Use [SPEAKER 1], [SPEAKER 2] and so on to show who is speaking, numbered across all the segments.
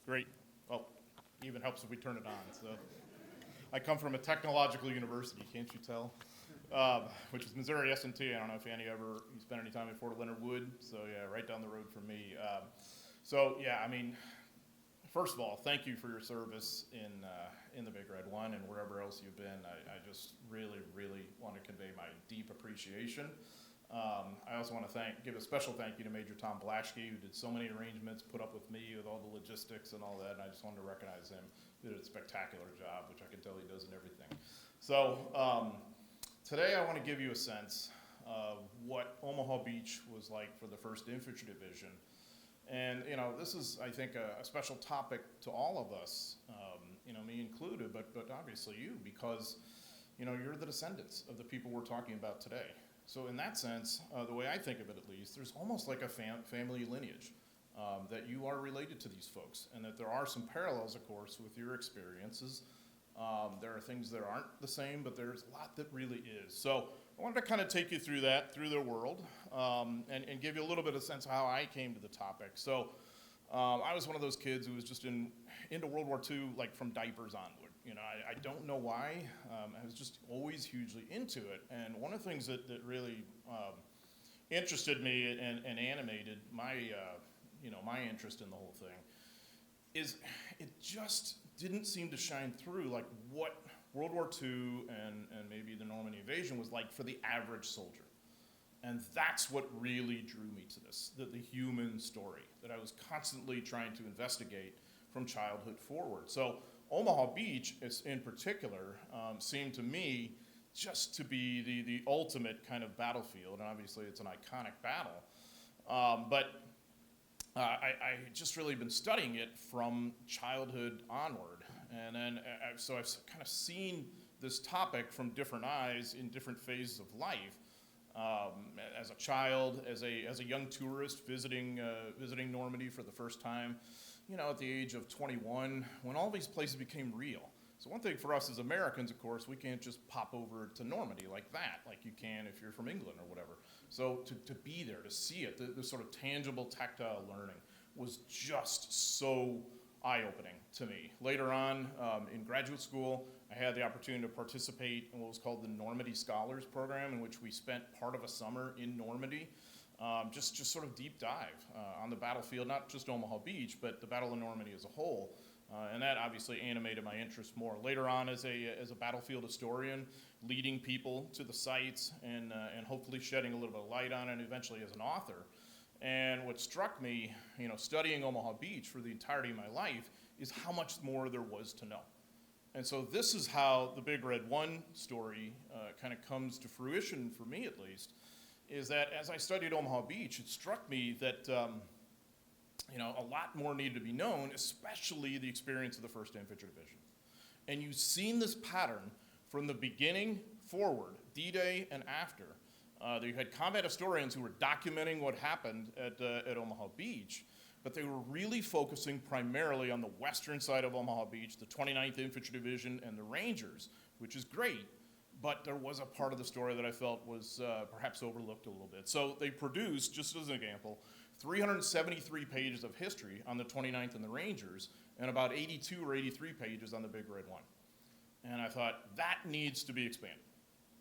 [SPEAKER 1] Great. Well, even helps if we turn it on. So, I come from a technological university, can't you tell? Which is Missouri S&T. I don't know if you spent any time in Fort Leonard Wood. So yeah, right down the road from me. First of all, thank you for your service in the Big Red One and wherever else you've been. I just really, really want to convey my deep appreciation. I also want to give a special thank you to Major Tom Blaschke, who did so many arrangements, put up with me with all the logistics and all that, and I just wanted to recognize him. He did a spectacular job, which I can tell he does in everything. So today I want to give you a sense of what Omaha Beach was like for the 1st Infantry Division. And, this is, I think, a special topic to all of us, me included, but obviously you, because, you're the descendants of the people we're talking about today. So in that sense, the way I think of it at least, there's almost like a family lineage, that you are related to these folks, and that there are some parallels, of course, with your experiences. There are things that aren't the same, but there's a lot that really is. So I wanted to kind of take you through that, through their world, and give you a little bit of sense of how I came to the topic. So I was one of those kids who was just into World War II, like from diapers onward. I don't know why. I was just always hugely into it. And one of the things that really interested me and animated my interest in the whole thing is it just didn't seem to shine through like what World War II and maybe the Normandy invasion was like for the average soldier. And that's what really drew me to this, the human story that I was constantly trying to investigate from childhood forward. So Omaha Beach, in particular, seemed to me just to be the ultimate kind of battlefield. And obviously it's an iconic battle. I just really been studying it from childhood onward. And then, so I've kind of seen this topic from different eyes in different phases of life. As a child, as a young tourist visiting Normandy for the first time, at the age of 21, when all these places became real. So one thing for us as Americans, of course, we can't just pop over to Normandy like that, like you can if you're from England or whatever. So to be there, to see it, the sort of tangible, tactile learning was just so eye-opening to me. Later on, in graduate school, I had the opportunity to participate in what was called the Normandy Scholars Program, in which we spent part of a summer in Normandy, just sort of deep dive on the battlefield, not just Omaha Beach, but the Battle of Normandy as a whole. And that obviously animated my interest more. Later on, as a battlefield historian, leading people to the sites and hopefully shedding a little bit of light on it, and eventually as an author. And what struck me, studying Omaha Beach for the entirety of my life, is how much more there was to know. And so this is how the Big Red One story kind of comes to fruition, for me at least, is that as I studied Omaha Beach, it struck me that a lot more needed to be known, especially the experience of the 1st Infantry Division. And you've seen this pattern from the beginning forward, D-Day and after. You had combat historians who were documenting what happened at Omaha Beach, but they were really focusing primarily on the western side of Omaha Beach, the 29th Infantry Division and the Rangers, which is great, but there was a part of the story that I felt was perhaps overlooked a little bit. So they produced, just as an example, 373 pages of history on the 29th and the Rangers, and about 82 or 83 pages on the Big Red One. And I thought, that needs to be expanded.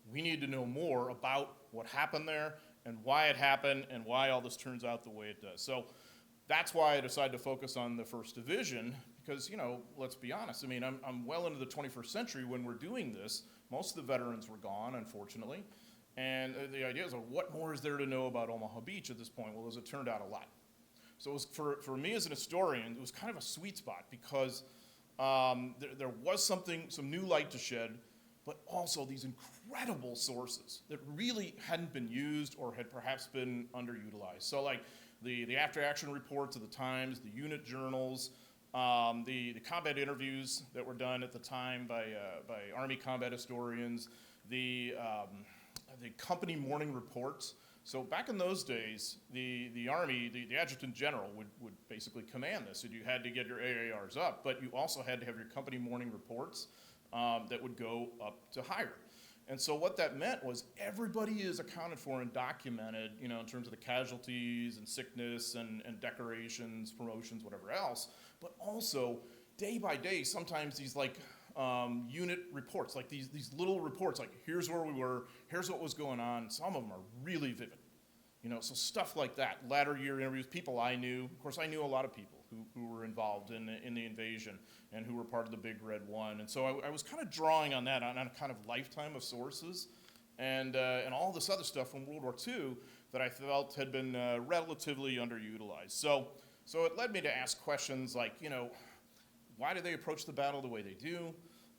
[SPEAKER 1] We need to know more about what happened there and why it happened and why all this turns out the way it does. So that's why I decided to focus on the 1st Division because, let's be honest. I mean, I'm well into the 21st century when we're doing this. Most of the veterans were gone, unfortunately. And the idea is, what more is there to know about Omaha Beach at this point? Well, as it turned out, a lot. So it was for me as an historian, it was kind of a sweet spot because there was some new light to shed, but also these incredible sources that really hadn't been used or had perhaps been underutilized. So like the after-action reports of the Times, the unit journals, the combat interviews that were done at the time by Army combat historians, the company morning reports. So back in those days, the Army, the adjutant general would basically command this. And you had to get your AARs up, but you also had to have your company morning reports that would go up to higher. And so what that meant was everybody is accounted for and documented, in terms of the casualties and sickness and decorations, promotions, whatever else. But also, day by day, sometimes these unit reports, like these little reports, like here's where we were, here's what was going on. Some of them are really vivid. So stuff like that. Latter year interviews, people I knew. Of course, I knew a lot of people who were involved in the invasion and who were part of the Big Red One. And so I was kind of drawing on that, on a kind of lifetime of sources and all this other stuff from World War II that I felt had been relatively underutilized. So it led me to ask questions like, why do they approach the battle the way they do?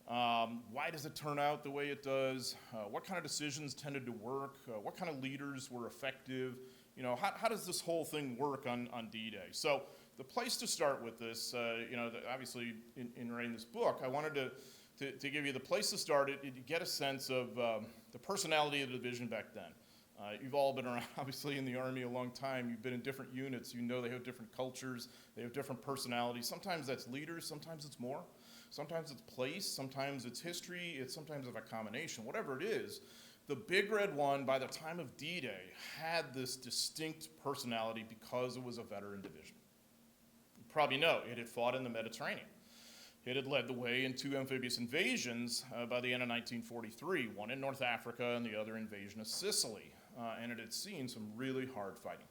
[SPEAKER 1] Why does it turn out the way it does? What kind of decisions tended to work? What kind of leaders were effective? How does this whole thing work on D-Day? So the place to start with this, obviously in writing this book, I wanted to give you the place to start to get a sense of the personality of the division back then. You've all been around, obviously, in the Army a long time. You've been in different units. They have different cultures. They have different personalities. Sometimes that's leaders. Sometimes it's more. Sometimes it's place. Sometimes it's history. It's sometimes of a combination. Whatever it is, the Big Red One, by the time of D-Day, had this distinct personality because it was a veteran division. You probably know it had fought in the Mediterranean. It had led the way in two amphibious invasions by the end of 1943, one in North Africa and the other invasion of Sicily. And it had seen some really hard fighting.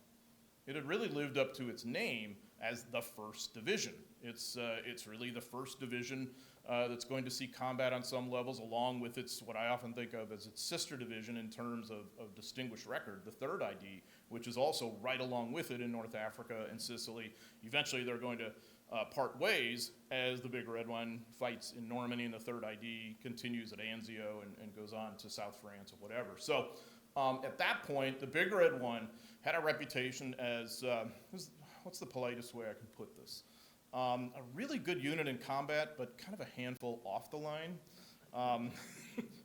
[SPEAKER 1] It had really lived up to its name as the 1st Division. It's really the 1st Division that's going to see combat on some levels, along with what I often think of as its sister division in terms of distinguished record, the 3rd ID, which is also right along with it in North Africa and Sicily. Eventually they're going to part ways as the Big Red One fights in Normandy, and the 3rd ID continues at Anzio and goes on to South France or whatever. So at that point, the Big Red One had a reputation as, what's the politest way I can put this? A really good unit in combat, but kind of a handful off the line.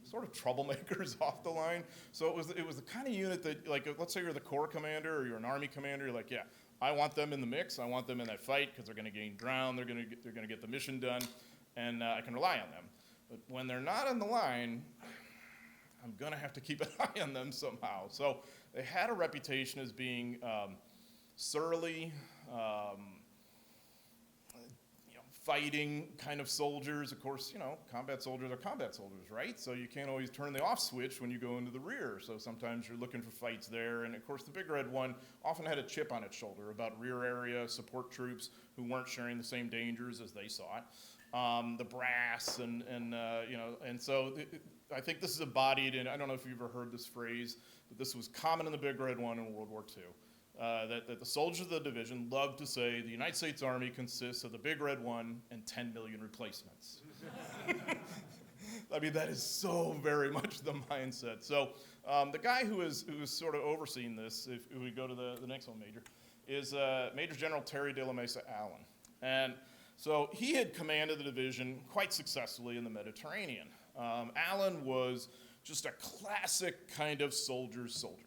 [SPEAKER 1] Sort of troublemakers off the line. So it was the kind of unit that, like, let's say you're the Corps commander or you're an Army commander, you're like, yeah, I want them in the mix. I want them in that fight because they're going to gain ground. They're going to get the mission done, and I can rely on them. But when they're not on the line, I'm going to have to keep an eye on them somehow. So they had a reputation as being surly, fighting kind of soldiers. Of course, combat soldiers are combat soldiers, right? So you can't always turn the off switch when you go into the rear. So sometimes you're looking for fights there. And of course, the Big Red One often had a chip on its shoulder about rear area support troops who weren't sharing the same dangers as they saw it. The brass and so I think this is embodied in, I don't know if you've ever heard this phrase, but this was common in the Big Red One in World War II. That the soldiers of the division loved to say the United States Army consists of the Big Red One and 10 million replacements. I mean, that is so very much the mindset. So the guy who is sort of overseeing this, if we go to the next one, Major, is Major General Terry de la Mesa Allen. And so he had commanded the division quite successfully in the Mediterranean. Allen was just a classic kind of soldier's soldier.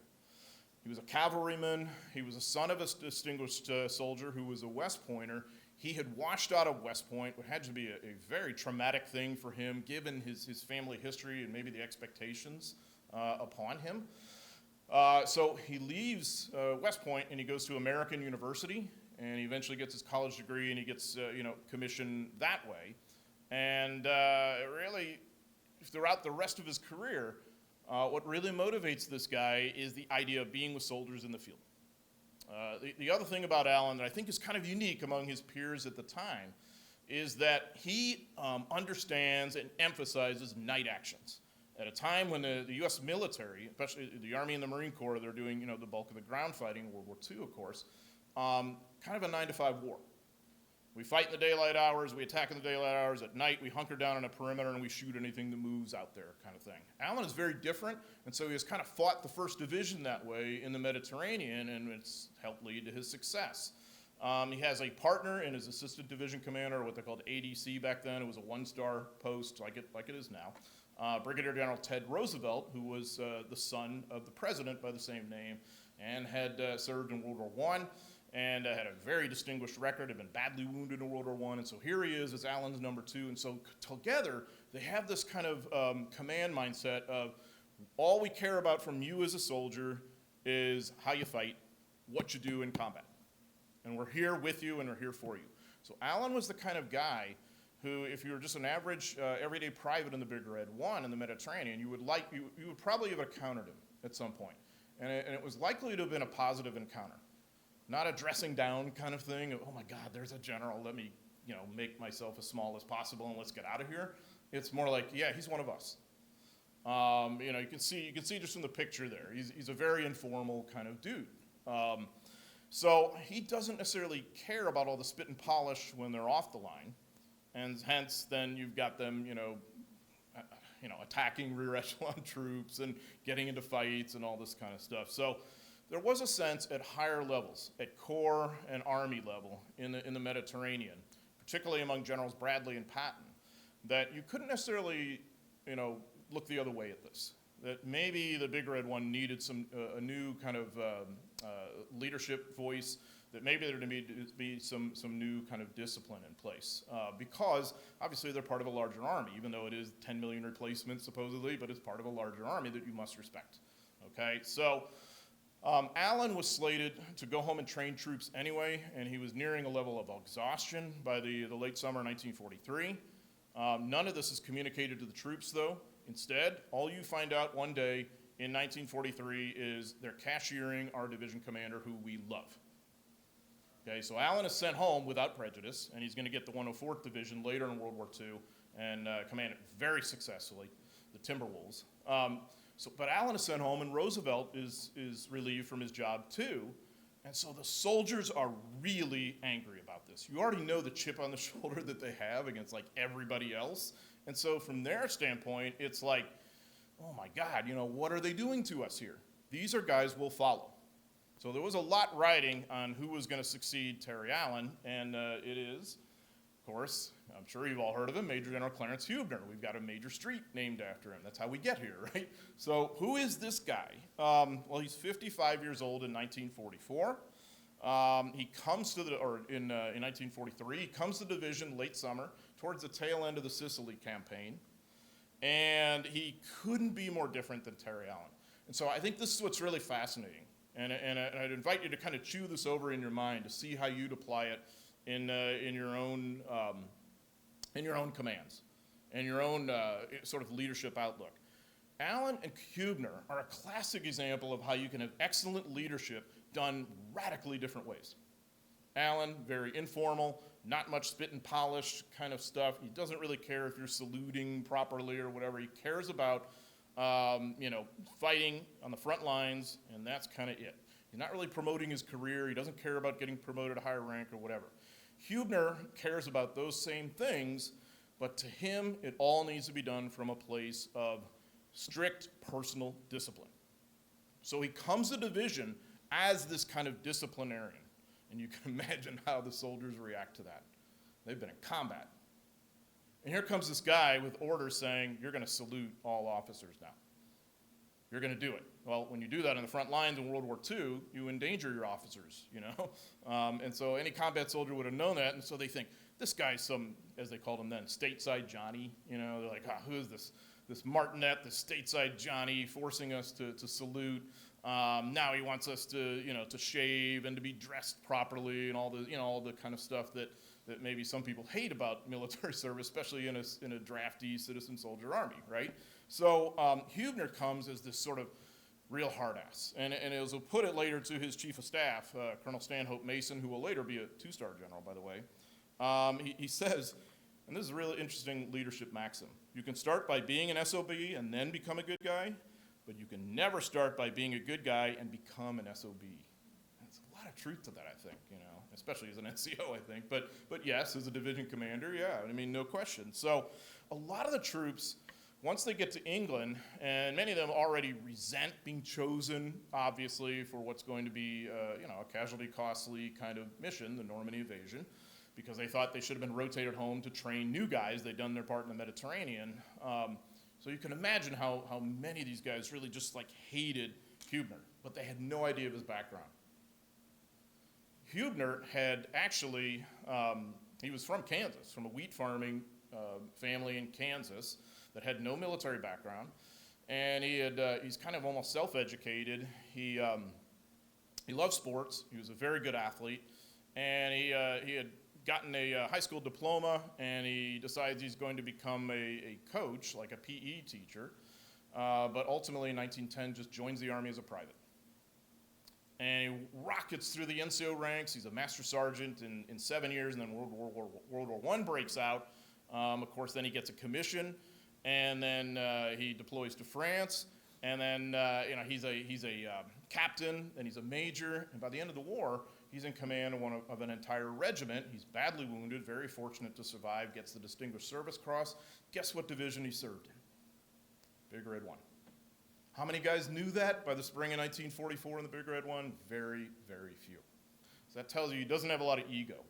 [SPEAKER 1] He was a cavalryman. He was a son of a distinguished soldier who was a West Pointer. He had washed out of West Point, which had to be a very traumatic thing for him, given his family history and maybe the expectations upon him. So he leaves West Point and he goes to American University, and he eventually gets his college degree and he gets commissioned that way. And really, throughout the rest of his career, what really motivates this guy is the idea of being with soldiers in the field. The other thing about Allen that I think is kind of unique among his peers at the time is that he understands and emphasizes night actions. At a time when the U.S. military, especially the Army and the Marine Corps, they're doing the bulk of the ground fighting in World War II, of course, kind of a 9-to-5 war. We fight in the daylight hours, we attack in the daylight hours. At night, we hunker down on a perimeter and we shoot anything that moves out there, kind of thing. Allen is very different, and so he has kind of fought the 1st Division that way in the Mediterranean, and it's helped lead to his success. He has a partner in his assistant division commander, what they called ADC back then. It was a 1-star post, like it is now. Brigadier General Ted Roosevelt, who was the son of the president by the same name, and had served in World War I. And had a very distinguished record, had been badly wounded in World War I, and so here he is as Allen's number 2, and so together they have this kind of command mindset of All we care about from you as a soldier is how you fight, what you do in combat. And we're here with you and we're here for you. So Alan was the kind of guy who, if you were just an average everyday private in the Big Red One in the Mediterranean, you would probably have encountered him at some point. And it was likely to have been a positive encounter. Not a dressing down kind of thing of, oh my God, there's a general, let me make myself as small as possible and let's get out of here. It's more like, yeah, he's one of us. You can see just from the picture there, he's a very informal kind of dude. So he doesn't necessarily care about all the spit and polish when they're off the line, and hence then you've got them, attacking rear echelon troops and getting into fights and all this kind of stuff. So there was a sense at higher levels, at corps and army level in the Mediterranean, particularly among Generals Bradley and Patton, that you couldn't necessarily, look the other way at this. That maybe the Big Red One needed a new kind of leadership voice, that maybe there needed to be some new kind of discipline in place. Because obviously they're part of a larger army, even though it is 10 million replacements supposedly, but it's part of a larger army that you must respect. Okay, so Alan was slated to go home and train troops anyway, and he was nearing a level of exhaustion by the late summer of 1943. None of this is communicated to the troops, though. Instead, all you find out one day in 1943 is they're cashiering our division commander, who we love. Okay, so Alan is sent home without prejudice, and he's going to get the 104th Division later in World War II and command it very successfully, the Timberwolves. But Alan is sent home, and Roosevelt is relieved from his job too. And so the soldiers are really angry about this. You already know the chip on the shoulder that they have against like everybody else. And so from their standpoint, it's like, oh my God, what are they doing to us here? These are guys we'll follow. So there was a lot riding on who was going to succeed Terry Allen, and it is, of course, I'm sure you've all heard of him, Major General Clarence Huebner. We've got a major street named after him. That's how we get here, right? So who is this guy? Well, he's 55 years old in 1944. He comes to in 1943, he comes to the division late summer, towards the tail end of the Sicily campaign, and he couldn't be more different than Terry Allen. And so I think this is what's really fascinating, and I'd invite you to kind of chew this over in your mind to see how you'd apply it in your own commands and your own sort of leadership outlook. Allen and Huebner are a classic example of how you can have excellent leadership done radically different ways. Allen, very informal, not much spit and polish kind of stuff. He doesn't really care if you're saluting properly or whatever. He cares about, fighting on the front lines, and that's kind of it. He's not really promoting his career. He doesn't care about getting promoted to higher rank or whatever. Huebner cares about those same things, but to him, it all needs to be done from a place of strict personal discipline. So he comes to division as this kind of disciplinarian. And you can imagine how the soldiers react to that. They've been in combat. And here comes this guy with orders saying, you're going to salute all officers now. You're going to do it. Well, when you do that on the front lines in World War II, you endanger your officers, and so any combat soldier would have known that, and so they think, this guy's some, as they called him then, stateside Johnny. They're like, who is this Martinet, this stateside Johnny forcing us to salute? Now he wants us to shave and to be dressed properly and all the kind of stuff that maybe some people hate about military service, especially in a drafty citizen soldier army, right? So Huebner comes as this sort of real hard ass. And as he'll put it later to his chief of staff, Colonel Stanhope Mason, who will later be a two-star general, by the way, he says, and this is a really interesting leadership maxim, you can start by being an SOB and then become a good guy, but you can never start by being a good guy and become an SOB. There's a lot of truth to that, I think, especially as an NCO, I think. But yes, as a division commander, yeah, no question. So a lot of the troops, once they get to England, and many of them already resent being chosen, obviously, for what's going to be, a casualty costly kind of mission, the Normandy invasion, because they thought they should have been rotated home to train new guys. They'd done their part in the Mediterranean. So you can imagine how many of these guys really just hated Huebner, but they had no idea of his background. Huebner had actually, he was from Kansas, from a wheat farming family in Kansas that had no military background. And he's kind of almost self-educated. He loves sports. He was a very good athlete, and he had gotten a high school diploma, and he decides he's going to become a coach, like a PE teacher. But ultimately, in 1910, just joins the Army as a private. And he rockets through the NCO ranks. He's a master sergeant in 7 years, and then World War I breaks out. Of course, then he gets a commission, and then he deploys to France, and then he's a captain, and he's a major, and by the end of the war, he's in command of an entire regiment. He's badly wounded, very fortunate to survive, gets the Distinguished Service Cross. Guess what division he served in? Big Red 1. How many guys knew that by the spring of 1944 in the Big Red 1? Very, very few. So that tells you he doesn't have a lot of ego.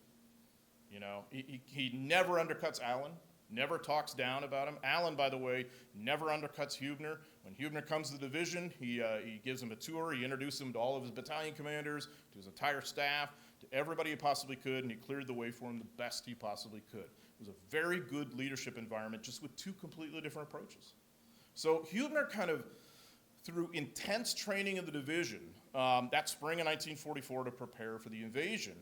[SPEAKER 1] He never undercuts Allen, never talks down about him. Allen, by the way, never undercuts Huebner. When Huebner comes to the division, he gives him a tour. He introduced him to all of his battalion commanders, to his entire staff, to everybody he possibly could, and he cleared the way for him the best he possibly could. It was a very good leadership environment, just with two completely different approaches. So Huebner kind of, through intense training in the division, that spring of 1944 to prepare for the invasion,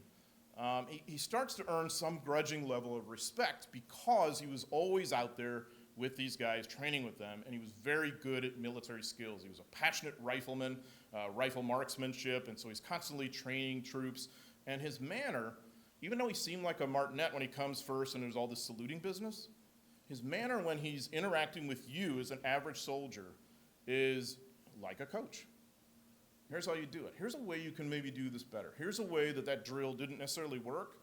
[SPEAKER 1] he starts to earn some grudging level of respect because he was always out there with these guys, training with them, and he was very good at military skills. He was a passionate rifleman, rifle marksmanship, and so he's constantly training troops. And his manner, even though he seemed like a martinet when he comes first and there's all this saluting business, his manner when he's interacting with you as an average soldier is like a coach. Here's how you do it. Here's a way you can maybe do this better. Here's a way that drill didn't necessarily work,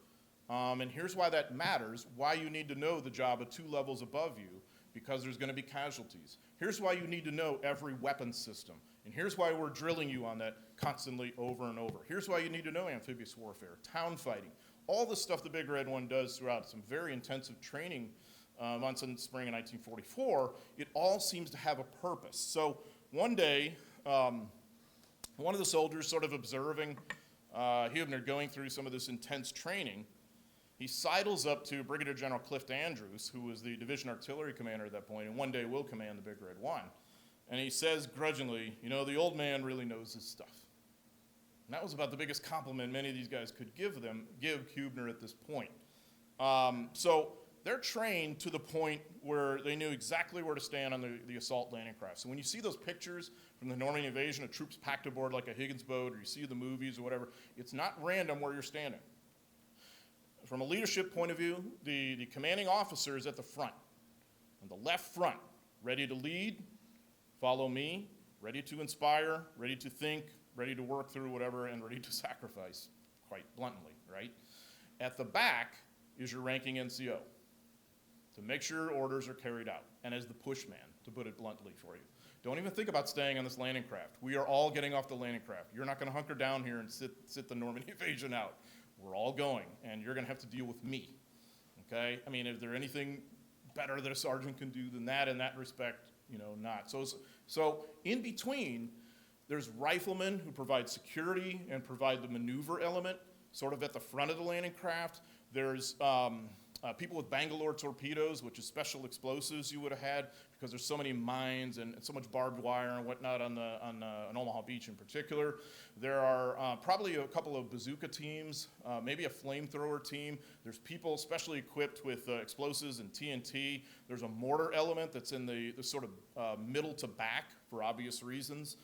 [SPEAKER 1] and here's why that matters, why you need to know the job of 2 levels above you, because there's going to be casualties. Here's why you need to know every weapon system, and here's why we're drilling you on that constantly over and over. Here's why you need to know amphibious warfare, town fighting, all the stuff the Big Red 1 does throughout some very intensive training months in the spring of 1944. It all seems to have a purpose. So one day, one of the soldiers sort of observing Huebner going through some of this intense training, he sidles up to Brigadier General Clift Andrews, who was the division artillery commander at that point, and one day will command the Big Red 1. And he says grudgingly, the old man really knows his stuff. And that was about the biggest compliment many of these guys could give Huebner at this point. So they're trained to the point where they knew exactly where to stand on the assault landing craft. So when you see those pictures from the Normandy invasion of troops packed aboard like a Higgins boat, or you see the movies or whatever, it's not random where you're standing. From a leadership point of view, the commanding officer is at the front, on the left front, ready to lead, follow me, ready to inspire, ready to think, ready to work through whatever, and ready to sacrifice, quite bluntly, right? At the back is your ranking NCO, to make sure orders are carried out, and as the push man, to put it bluntly for you. Don't even think about staying on this landing craft. We are all getting off the landing craft. You're not going to hunker down here and sit the Normandy invasion out. We're all going, and you're going to have to deal with me, okay? I mean, is there anything better that a sergeant can do than that in that respect? Not. So in between, there's riflemen who provide security and provide the maneuver element, sort of at the front of the landing craft. There's people with Bangalore torpedoes, which is special explosives you would have had, because there's so many mines and so much barbed wire and whatnot on Omaha Beach in particular. There are probably a couple of bazooka teams, maybe a flamethrower team. There's people specially equipped with explosives and TNT. There's a mortar element that's in the sort of middle to back for obvious reasons.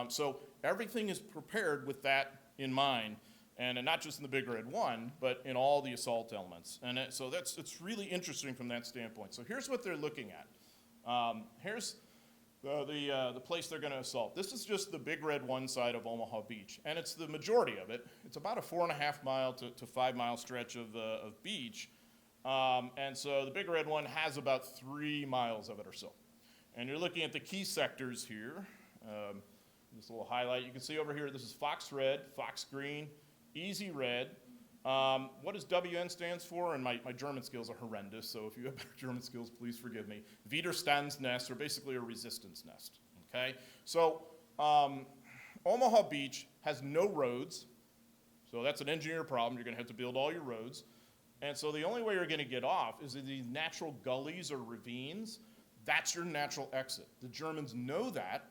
[SPEAKER 1] So everything is prepared with that in mind. And not just in the Big Red 1, but in all the assault elements. And so it's really interesting from that standpoint. So here's what they're looking at. Here's the place they're going to assault. This is just the Big Red 1 side of Omaha Beach, and it's the majority of it. It's about a 4.5 mile to 5 mile stretch of beach. And so the Big Red 1 has about 3 miles of it or so. And you're looking at the key sectors here. This little highlight. You can see over here, this is Fox Red, Fox Green, Easy Red. What does WN stands for? And my German skills are horrendous, so if you have better German skills, please forgive me. Widerstandsnest, or basically a resistance nest, okay? So Omaha Beach has no roads, so that's an engineer problem. You're gonna have to build all your roads. And so the only way you're gonna get off is in these natural gullies or ravines That's your natural exit. The Germans know that.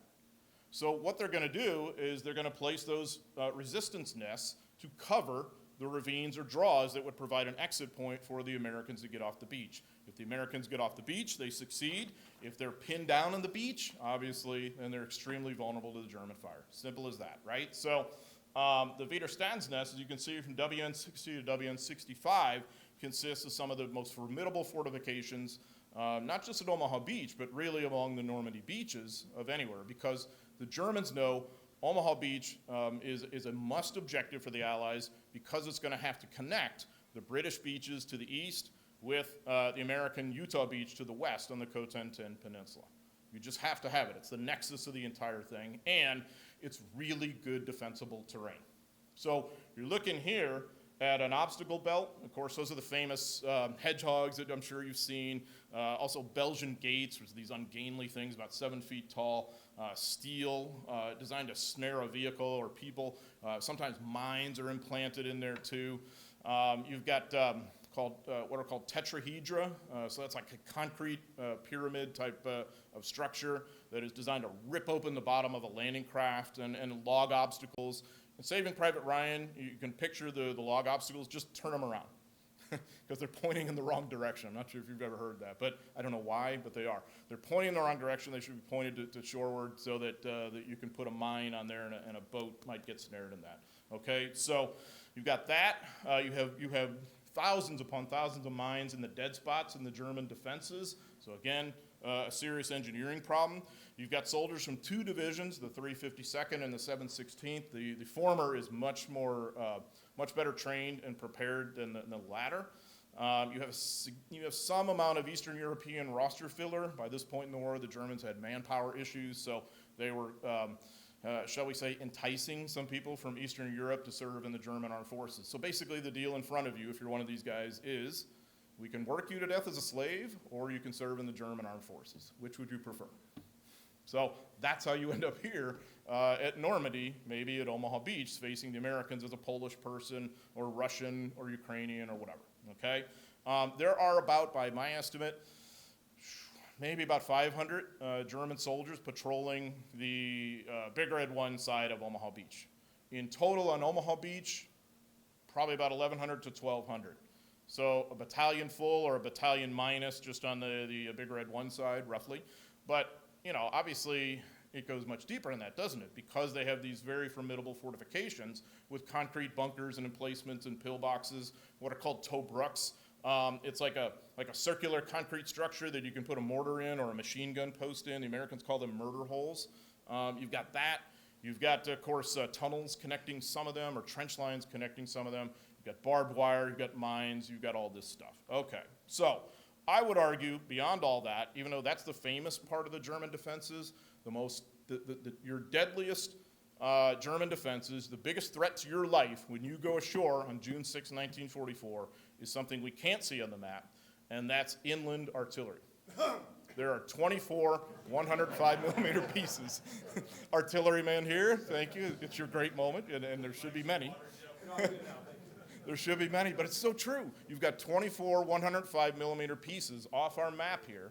[SPEAKER 1] So what they're going to do is they're going to place those resistance nests to cover the ravines or draws that would provide an exit point for the Americans to get off the beach. If the Americans get off the beach, they succeed. If they're pinned down on the beach, obviously, then they're extremely vulnerable to the German fire. Simple as that, right? So the Widerstandsnest, as you can see from WN60 to WN65, consists of some of the most formidable fortifications, not just at Omaha Beach, but really along the Normandy beaches of anywhere, because the Germans know Omaha Beach is a must objective for the Allies because it's going to have to connect the British beaches to the east with the American Utah Beach to the west on the Cotentin Peninsula. You just have to have it. It's the nexus of the entire thing, and it's really good defensible terrain. So you're looking here at an obstacle belt. Of course, those are the famous hedgehogs that I'm sure you've seen. Also Belgian gates, which are these ungainly things about 7 feet tall, steel, designed to snare a vehicle or people. Sometimes mines are implanted in there too. You've got what are called tetrahedra. So that's like a concrete pyramid type of structure that is designed to rip open the bottom of a landing craft and log obstacles. In Saving Private Ryan, you can picture the log obstacles, just turn them around because they're pointing in the wrong direction. I'm not sure if you've ever heard that, but I don't know why, but they are. They're pointing in the wrong direction. They should be pointed to shoreward so that you can put a mine on there and a boat might get snared in that. Okay, so you've got that. You have thousands upon thousands of mines in the dead spots in the German defenses. So again, a serious engineering problem. You've got soldiers from 2 divisions, the 352nd and the 716th. The former is much better trained and prepared than the latter. You have some amount of Eastern European roster filler. By this point in the war, the Germans had manpower issues, so they were, shall we say, enticing some people from Eastern Europe to serve in the German armed forces. So basically the deal in front of you, if you're one of these guys, is we can work you to death as a slave, or you can serve in the German armed forces. Which would you prefer? So that's how you end up here at Normandy, maybe at Omaha Beach, facing the Americans as a Polish person or Russian or Ukrainian or whatever, okay? There are about, by my estimate, maybe about 500 German soldiers patrolling the Big Red 1 side of Omaha Beach. In total on Omaha Beach, probably about 1,100 to 1,200. So a battalion full or a battalion minus just on the Big Red 1 side, roughly. But, you know, obviously it goes much deeper than that, doesn't it? Because they have these very formidable fortifications with concrete bunkers and emplacements and pillboxes, what are called Tobrucks. It's like a circular concrete structure that you can put a mortar in or a machine gun post in. The Americans call them murder holes. You've got that. You've got, of course, tunnels connecting some of them or trench lines connecting some of them. You've got barbed wire, you've got mines, you've got all this stuff. Okay, so I would argue beyond all that, even though that's the famous part of the German defenses, your deadliest German defenses, the biggest threat to your life when you go ashore on June 6, 1944, is something we can't see on the map, and that's inland artillery. There are 24 105 millimeter pieces. Artilleryman here, thank you. It's your great moment, and there should be many. There should be many, but it's so true. You've got 24 105 millimeter pieces off our map here.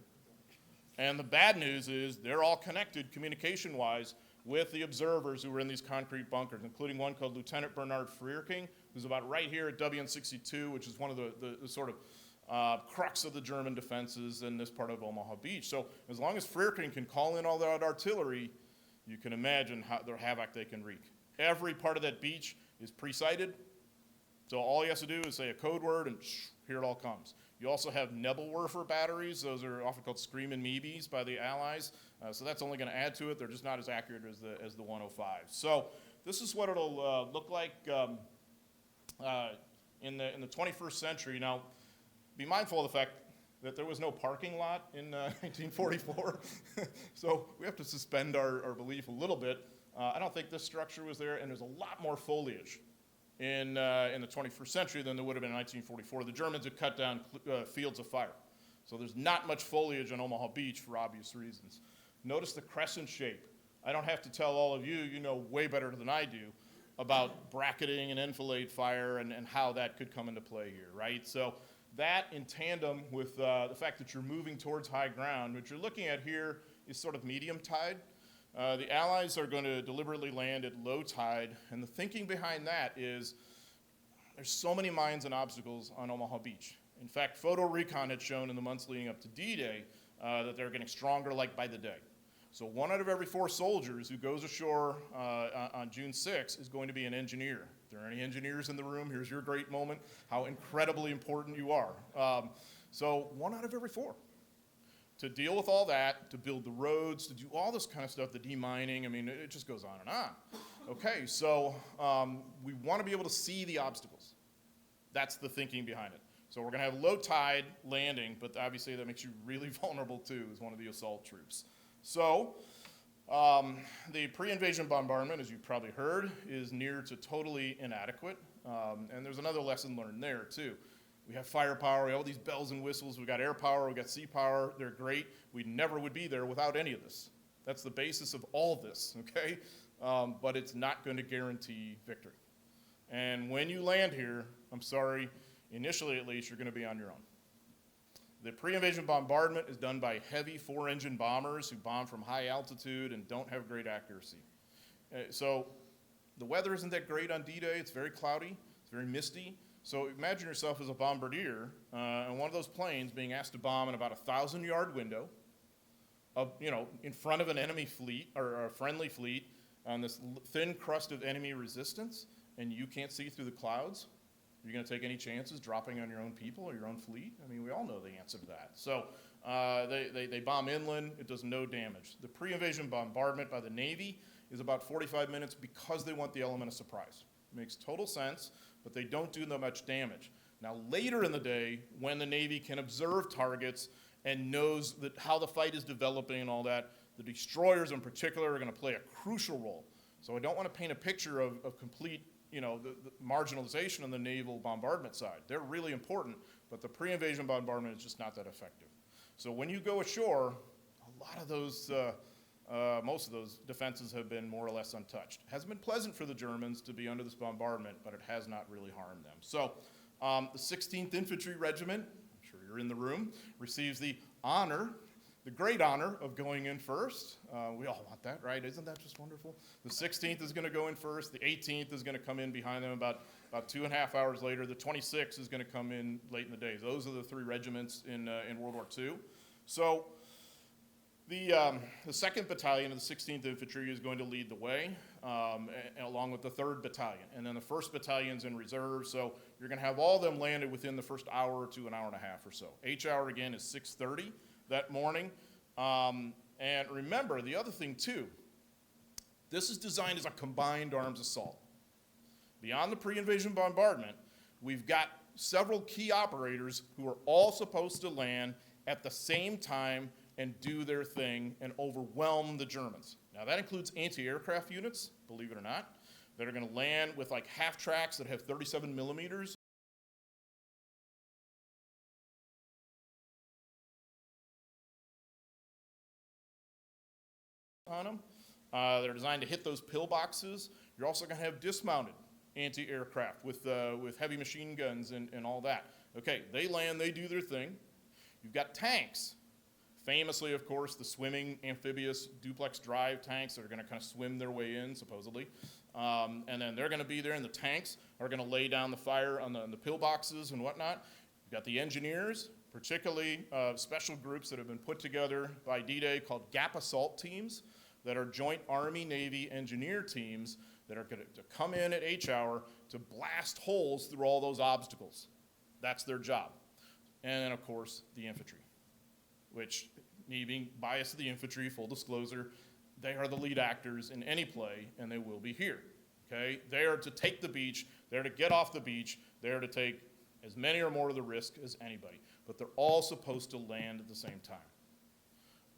[SPEAKER 1] And the bad news is they're all connected communication-wise with the observers who were in these concrete bunkers, including one called Lieutenant Bernard Frierking, who's about right here at WN62, which is one of the sort of crux of the German defenses in this part of Omaha Beach. So as long as Frierking can call in all that artillery, you can imagine the havoc they can wreak. Every part of that beach is pre-sighted. So all he has to do is say a code word and here it all comes. You also have Nebelwerfer batteries. Those are often called Screamin' Meebies by the Allies. So that's only going to add to it. They're just not as accurate as the 105. So this is what it'll look like in the 21st century. Now, be mindful of the fact that there was no parking lot in 1944. So we have to suspend our belief a little bit. I don't think this structure was there, and there's a lot more foliage in the 21st century than there would have been in 1944. The Germans had cut down fields of fire. So there's not much foliage on Omaha Beach for obvious reasons. Notice the crescent shape. I don't have to tell all of you, you know way better than I do about bracketing and enfilade fire and how that could come into play here, right? So That in tandem with the fact that you're moving towards high ground, what you're looking at here is sort of medium tide. The Allies are going to deliberately land at low tide, and the thinking behind that is there's so many mines and obstacles on Omaha Beach. In fact, photo recon had shown in the months leading up to D-Day that they're getting stronger like by the day. So 1 out of every 4 soldiers who goes ashore on June 6th is going to be an engineer. If there are any engineers in the room, here's your great moment, how incredibly important you are. So 1 out of every 4. To deal with all that, to build the roads, to do all this kind of stuff, the demining, I mean, it just goes on and on. Okay, so we want to be able to see the obstacles. That's the thinking behind it. So we're going to have low tide landing, but obviously that makes you really vulnerable too as one of the assault troops. So the pre-invasion bombardment, as you've probably heard, is near to totally inadequate. And there's another lesson learned there too. We have firepower, we have all these bells and whistles, we've got air power, we've got sea power, they're great. We never would be there without any of this. That's the basis of all of this, okay? But it's not going to guarantee victory. And when you land here, I'm sorry, initially at least, you're going to be on your own. The pre-invasion bombardment is done by heavy 4-engine bombers who bomb from high altitude and don't have great accuracy. So the weather isn't that great on D-Day. It's very cloudy. It's very misty. So imagine yourself as a bombardier and one of those planes being asked to bomb in about a 1,000-yard window of, in front of an enemy fleet or a friendly fleet on this thin crust of enemy resistance, and you can't see through the clouds. Are you going to take any chances dropping on your own people or your own fleet? I mean, we all know the answer to that. So they bomb inland. It does no damage. The pre-invasion bombardment by the Navy is about 45 minutes because they want the element of surprise. It makes total sense, but they don't do that much damage. Now, later in the day, when the Navy can observe targets and knows that how the fight is developing and all that, the destroyers in particular are going to play a crucial role. So I don't want to paint a picture of complete the marginalization on the naval bombardment side. They're really important, but the pre-invasion bombardment is just not that effective. So when you go ashore, a lot of those, most of those defenses have been more or less untouched. It hasn't been pleasant for the Germans to be under this bombardment, but it has not really harmed them. So the 16th Infantry Regiment, I'm sure you're in the room, receives the honor, the great honor of going in first. We all want that, right? Isn't that just wonderful? The 16th is going to go in first. The 18th is going to come in behind them about 2.5 hours later. The 26th is going to come in late in the day. Those are the 3 regiments in World War II. So the 2nd Battalion of the 16th Infantry is going to lead the way, along with the 3rd Battalion. And then the 1st Battalion's in reserve, so you're going to have all of them landed within the first hour to an hour and a half or so. H-hour, again, is 6:30 that morning. And remember, the other thing, too, this is designed as a combined arms assault. Beyond the pre-invasion bombardment, we've got several key operators who are all supposed to land at the same time and do their thing and overwhelm the Germans. Now, that includes anti-aircraft units, believe it or not, that are going to land with like half tracks that have 37 millimeters on them. They're designed to hit those pillboxes. You're also going to have dismounted anti-aircraft with heavy machine guns and all that. Okay, they land, they do their thing. You've got tanks. Famously, of course, the swimming amphibious duplex drive tanks that are going to kind of swim their way in, supposedly. And then they're going to be there, and the tanks are going to lay down the fire on the pillboxes and whatnot. You've got the engineers, particularly special groups that have been put together by D-Day called Gap Assault Teams that are joint Army-Navy engineer teams that are going to come in at H-hour to blast holes through all those obstacles. That's their job. And then, of course, the infantry, which, me being biased to the infantry, full disclosure, they are the lead actors in any play, and they will be here. Okay? They are to take the beach. They're to get off the beach. They're to take as many or more of the risk as anybody. But they're all supposed to land at the same time.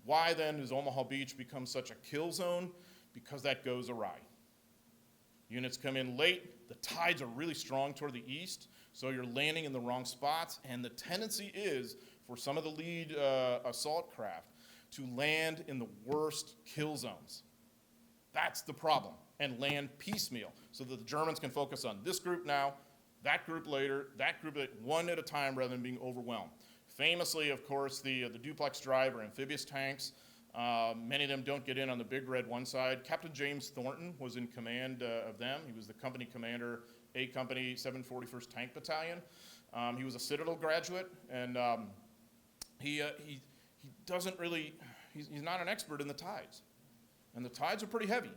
[SPEAKER 1] Why then does Omaha Beach become such a kill zone? Because that goes awry. Units come in late, the tides are really strong toward the east, so you're landing in the wrong spots, and the tendency is for some of the lead assault craft to land in the worst kill zones. That's the problem, and land piecemeal, so that the Germans can focus on this group now, That group later, one at a time rather than being overwhelmed. Famously, of course, the duplex drive or amphibious tanks. Many of them don't get in on the big red one side. Captain James Thornton was in command of them. He was the company commander, A Company, 741st Tank Battalion. He was a Citadel graduate, and he doesn't really, he's not an expert in the tides. And the tides are pretty heavy.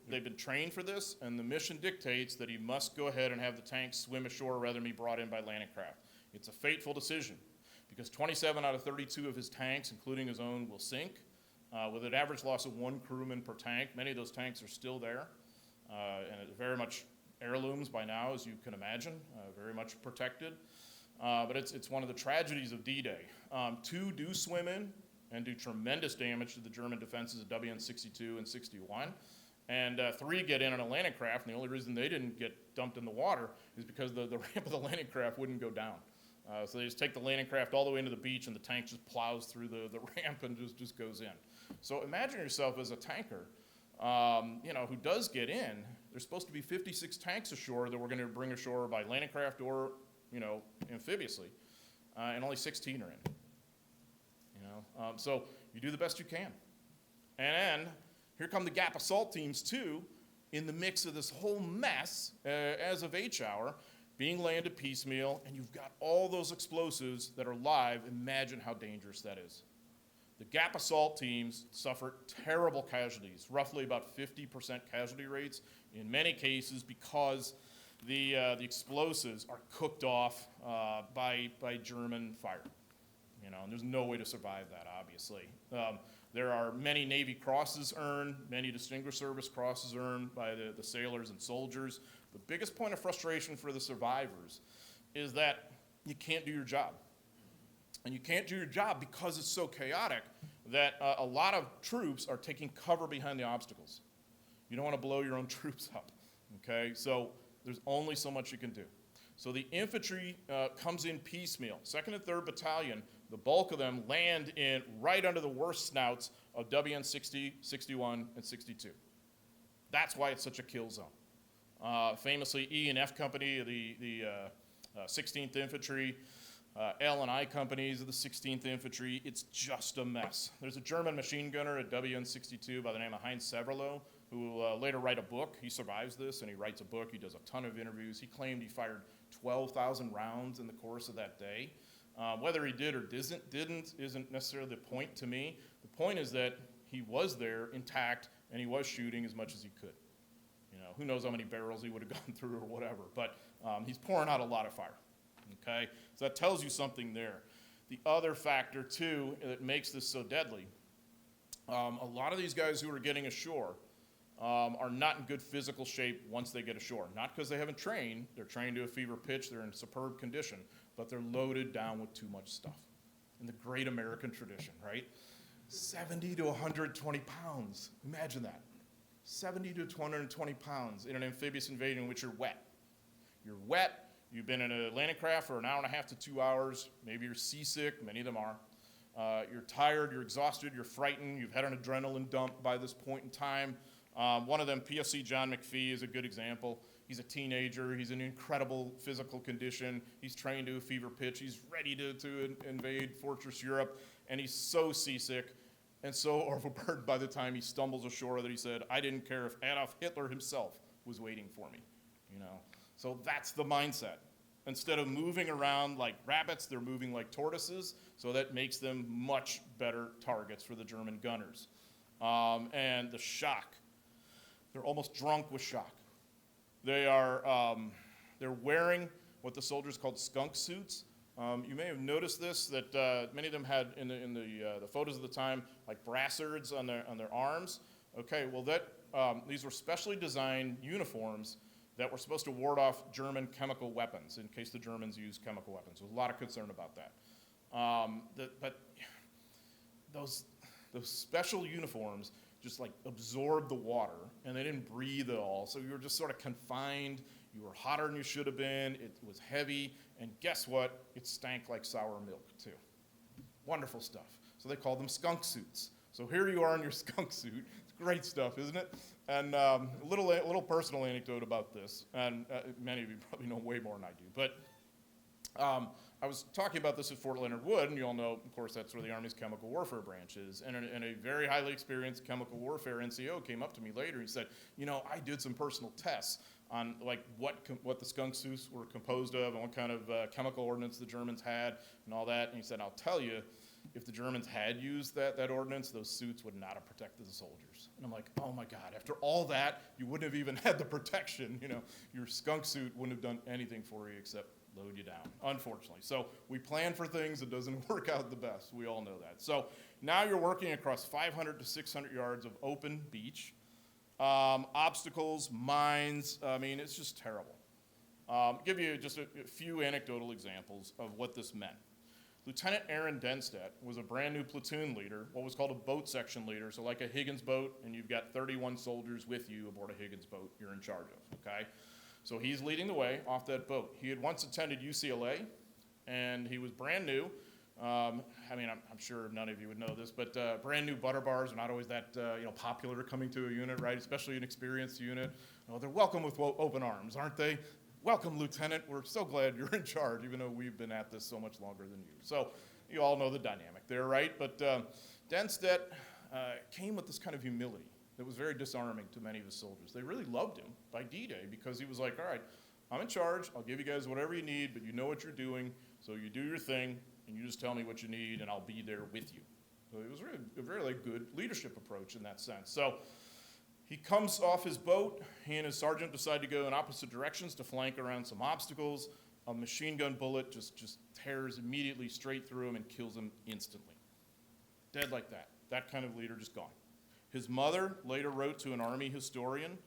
[SPEAKER 1] They've been trained for this, and the mission dictates that he must go ahead and have the tanks swim ashore rather than be brought in by landing craft. It's a fateful decision because 27 out of 32 of his tanks, including his own, will sink with an average loss of 1 crewman per tank. Many of those tanks are still there, and it's very much heirlooms by now, as you can imagine, very much protected. But it's one of the tragedies of D-Day. 2 do swim in and do tremendous damage to the German defenses at WN-62 and 61. And 3 get in on a landing craft, and the only reason they didn't get dumped in the water is because the ramp of the landing craft wouldn't go down. So they just take the landing craft all the way into the beach, and the tank just plows through the ramp and just goes in. So imagine yourself as a tanker, who does get in. There's supposed to be 56 tanks ashore that we're going to bring ashore by landing craft or, amphibiously, and only 16 are in. So you do the best you can. And then here come the Gap assault teams too, in the mix of this whole mess as of H hour, being landed piecemeal, and you've got all those explosives that are live. Imagine how dangerous that is. The Gap assault teams suffer terrible casualties, roughly about 50% casualty rates in many cases because the explosives are cooked off by German fire. And there's no way to survive that, obviously. There are many Navy crosses earned, many Distinguished Service crosses earned by the sailors and soldiers. The biggest point of frustration for the survivors is that you can't do your job. And you can't do your job because it's so chaotic that a lot of troops are taking cover behind the obstacles. You don't want to blow your own troops up, okay? So there's only so much you can do. So the infantry comes in piecemeal. 2nd and 3rd Battalion, the bulk of them land in right under the worst snouts of WN 60, 61, and 62. That's why it's such a kill zone. Famously, E and F Company, the 16th Infantry, L and I companies of the 16th Infantry, it's just a mess. There's a German machine gunner at WN 62 by the name of Heinz Severloh, who will later write a book. He survives this, and he writes a book. He does a ton of interviews. He claimed he fired 12,000 rounds in the course of that day. Whether he did or didn't isn't necessarily the point to me. The point is that he was there intact, and he was shooting as much as he could. Who knows how many barrels he would have gone through or whatever, but he's pouring out a lot of fire, okay? So that tells you something there. The other factor, too, that makes this so deadly, a lot of these guys who are getting ashore are not in good physical shape once they get ashore. Not because they haven't trained. They're trained to a fever pitch. They're in superb condition. But they're loaded down with too much stuff. In the great American tradition, right? 70 to 120 pounds. Imagine that. 70 to 220 pounds in an amphibious invasion in which you're wet. You're wet. You've been in a landing craft for an hour and a half to 2 hours. Maybe you're seasick. Many of them are. You're tired. You're exhausted. You're frightened. You've had an adrenaline dump by this point in time. One of them, PFC John McPhee, is a good example. He's a teenager. He's in incredible physical condition. He's trained to a fever pitch. He's ready to invade Fortress Europe, and he's so seasick and so overburdened by the time he stumbles ashore that he said, I didn't care if Adolf Hitler himself was waiting for me. So that's the mindset. Instead of moving around like rabbits, they're moving like tortoises, so that makes them much better targets for the German gunners. And the shock. They're almost drunk with shock. They're wearing what the soldiers called skunk suits. You may have noticed this, that many of them had in the photos of the time, like brassards on their arms. Okay, well these were specially designed uniforms that were supposed to ward off German chemical weapons in case the Germans used chemical weapons. There was a lot of concern about that. But those special uniforms just like absorbed the water, and they didn't breathe at all. So you were just sort of confined. You were hotter than you should have been. It was heavy, and guess what? It stank like sour milk too. Wonderful stuff. So they called them skunk suits. So here you are in your skunk suit. It's Great stuff, isn't it? And a little personal anecdote about this, and many of you probably know way more than I do, but I was talking about this at Fort Leonard Wood, and you all know, of course, that's where the Army's chemical warfare branch is. And a very highly experienced chemical warfare NCO came up to me later. He said, you know, I did some personal tests on like what the skunk suits were composed of and what kind of chemical ordnance the Germans had and all that. And he said, I'll tell you, if the Germans had used that ordnance, those suits would not have protected the soldiers. And I'm like, oh my God, after all that, you wouldn't have even had the protection. You know, your skunk suit wouldn't have done anything for you except load you down, unfortunately. So we plan for things that doesn't work out the best. We all know that. So now you're working across 500 to 600 yards of open beach, obstacles, mines. I mean, it's just terrible. Give you just a few anecdotal examples of what this meant. Lieutenant Aaron Denstedt was a brand new platoon leader, what was called a boat section leader, so like a Higgins boat, and you've got 31 soldiers with you aboard a Higgins boat you're in charge of, okay? So he's leading the way off that boat. He had once attended UCLA, and he was brand new. I mean, I'm sure none of you would know this, but brand new butter bars are not always that popular coming to a unit, right? Especially an experienced unit. Oh, they're welcome with open arms, aren't they? Welcome, Lieutenant. We're so glad you're in charge, even though we've been at this so much longer than you. So you all know the dynamic there, right? But Denstedt came with this kind of humility that was very disarming to many of his soldiers. They really loved him by D-Day because he was like, all right, I'm in charge. I'll give you guys whatever you need, but you know what you're doing, so you do your thing, and you just tell me what you need, and I'll be there with you. So it was really a very good leadership approach in that sense. So he comes off his boat. He and his sergeant decide to go in opposite directions to flank around some obstacles. A machine gun bullet just tears immediately straight through him and kills him instantly. Dead like that. That kind of leader just gone. His mother later wrote to an Army historian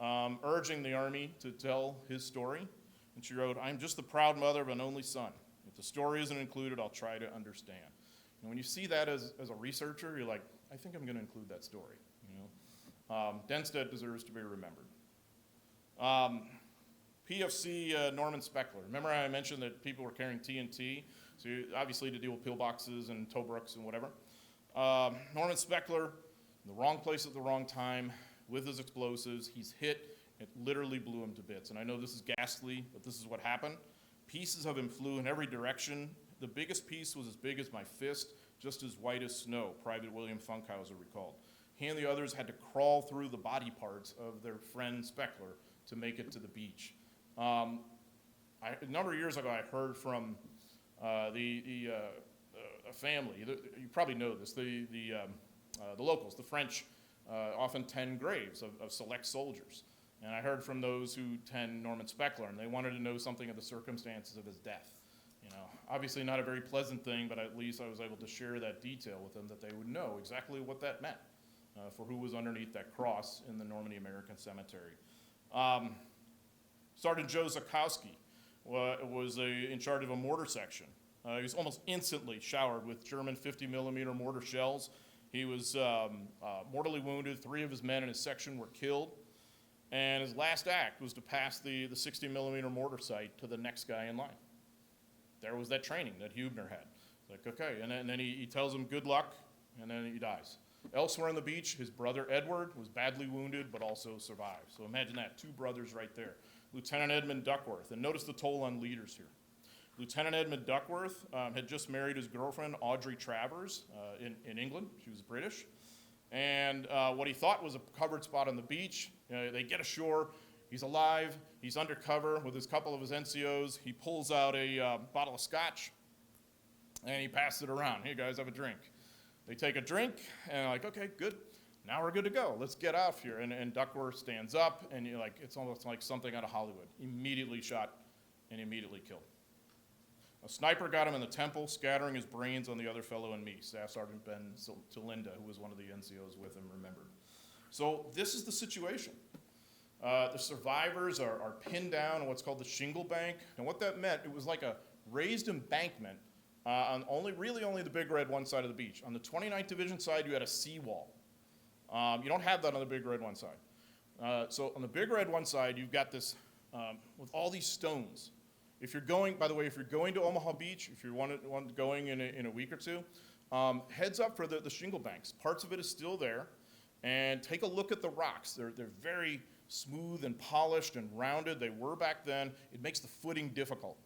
[SPEAKER 1] urging the Army to tell his story. And she wrote, I'm just the proud mother of an only son. If the story isn't included, I'll try to understand. And when you see that as a researcher, you're like, I think I'm going to include that story. Denstedt deserves to be remembered. PFC Norman Speckler. Remember I mentioned that people were carrying TNT? So obviously to deal with pillboxes and Tobruk's and whatever. Norman Speckler, in the wrong place at the wrong time with his explosives. He's hit. It literally blew him to bits. And I know this is ghastly, but this is what happened. Pieces of him flew in every direction. The biggest piece was as big as my fist, just as white as snow, Private William Funkhauser recalled. He and the others had to crawl through the body parts of their friend Speckler to make it to the beach. A number of years ago, I heard from a family. You probably know this. The locals, the French, often tend graves of select soldiers. And I heard from those who tend Norman Speckler, and they wanted to know something of the circumstances of his death. Obviously not a very pleasant thing, but at least I was able to share that detail with them that they would know exactly what that meant. For who was underneath that cross in the Normandy American Cemetery. Sergeant Joe Zakowski was in charge of a mortar section. He was almost instantly showered with German 50 millimeter mortar shells. He was mortally wounded. 3 of his men in his section were killed. And his last act was to pass the 60 millimeter mortar sight to the next guy in line. There was that training that Hubner had. Like, okay, and then he tells him good luck, and then he dies. Elsewhere on the beach, his brother Edward was badly wounded, but also survived. So imagine that, 2 brothers right there. Lieutenant Edmund Duckworth, and notice the toll on leaders here. Lieutenant Edmund Duckworth had just married his girlfriend, Audrey Travers, in England. She was British. And what he thought was a covered spot on the beach, they get ashore. He's alive. He's undercover with a couple of his NCOs. He pulls out a bottle of scotch, and he passes it around. Hey, guys, have a drink. They take a drink, and like, okay, good. Now we're good to go. Let's get off here. And Duckworth stands up, and you're like, it's almost like something out of Hollywood. Immediately shot and immediately killed. A sniper got him in the temple, scattering his brains on the other fellow and me. Staff Sergeant Ben Talinda, who was one of the NCOs with him, remembered. So this is the situation. The survivors are pinned down on what's called the shingle bank. And what that meant, it was like a raised embankment on only the Big Red one side of the beach. On the 29th Division side, you had a seawall. You don't have that on the Big Red one side. So on the Big Red one side, you've got this with all these stones. If you're going to Omaha Beach, if you're going in a week or two, heads up for the shingle banks. Parts of it is still there, and take a look at the rocks. They're very smooth and polished and rounded. They were back then. It makes the footing difficult.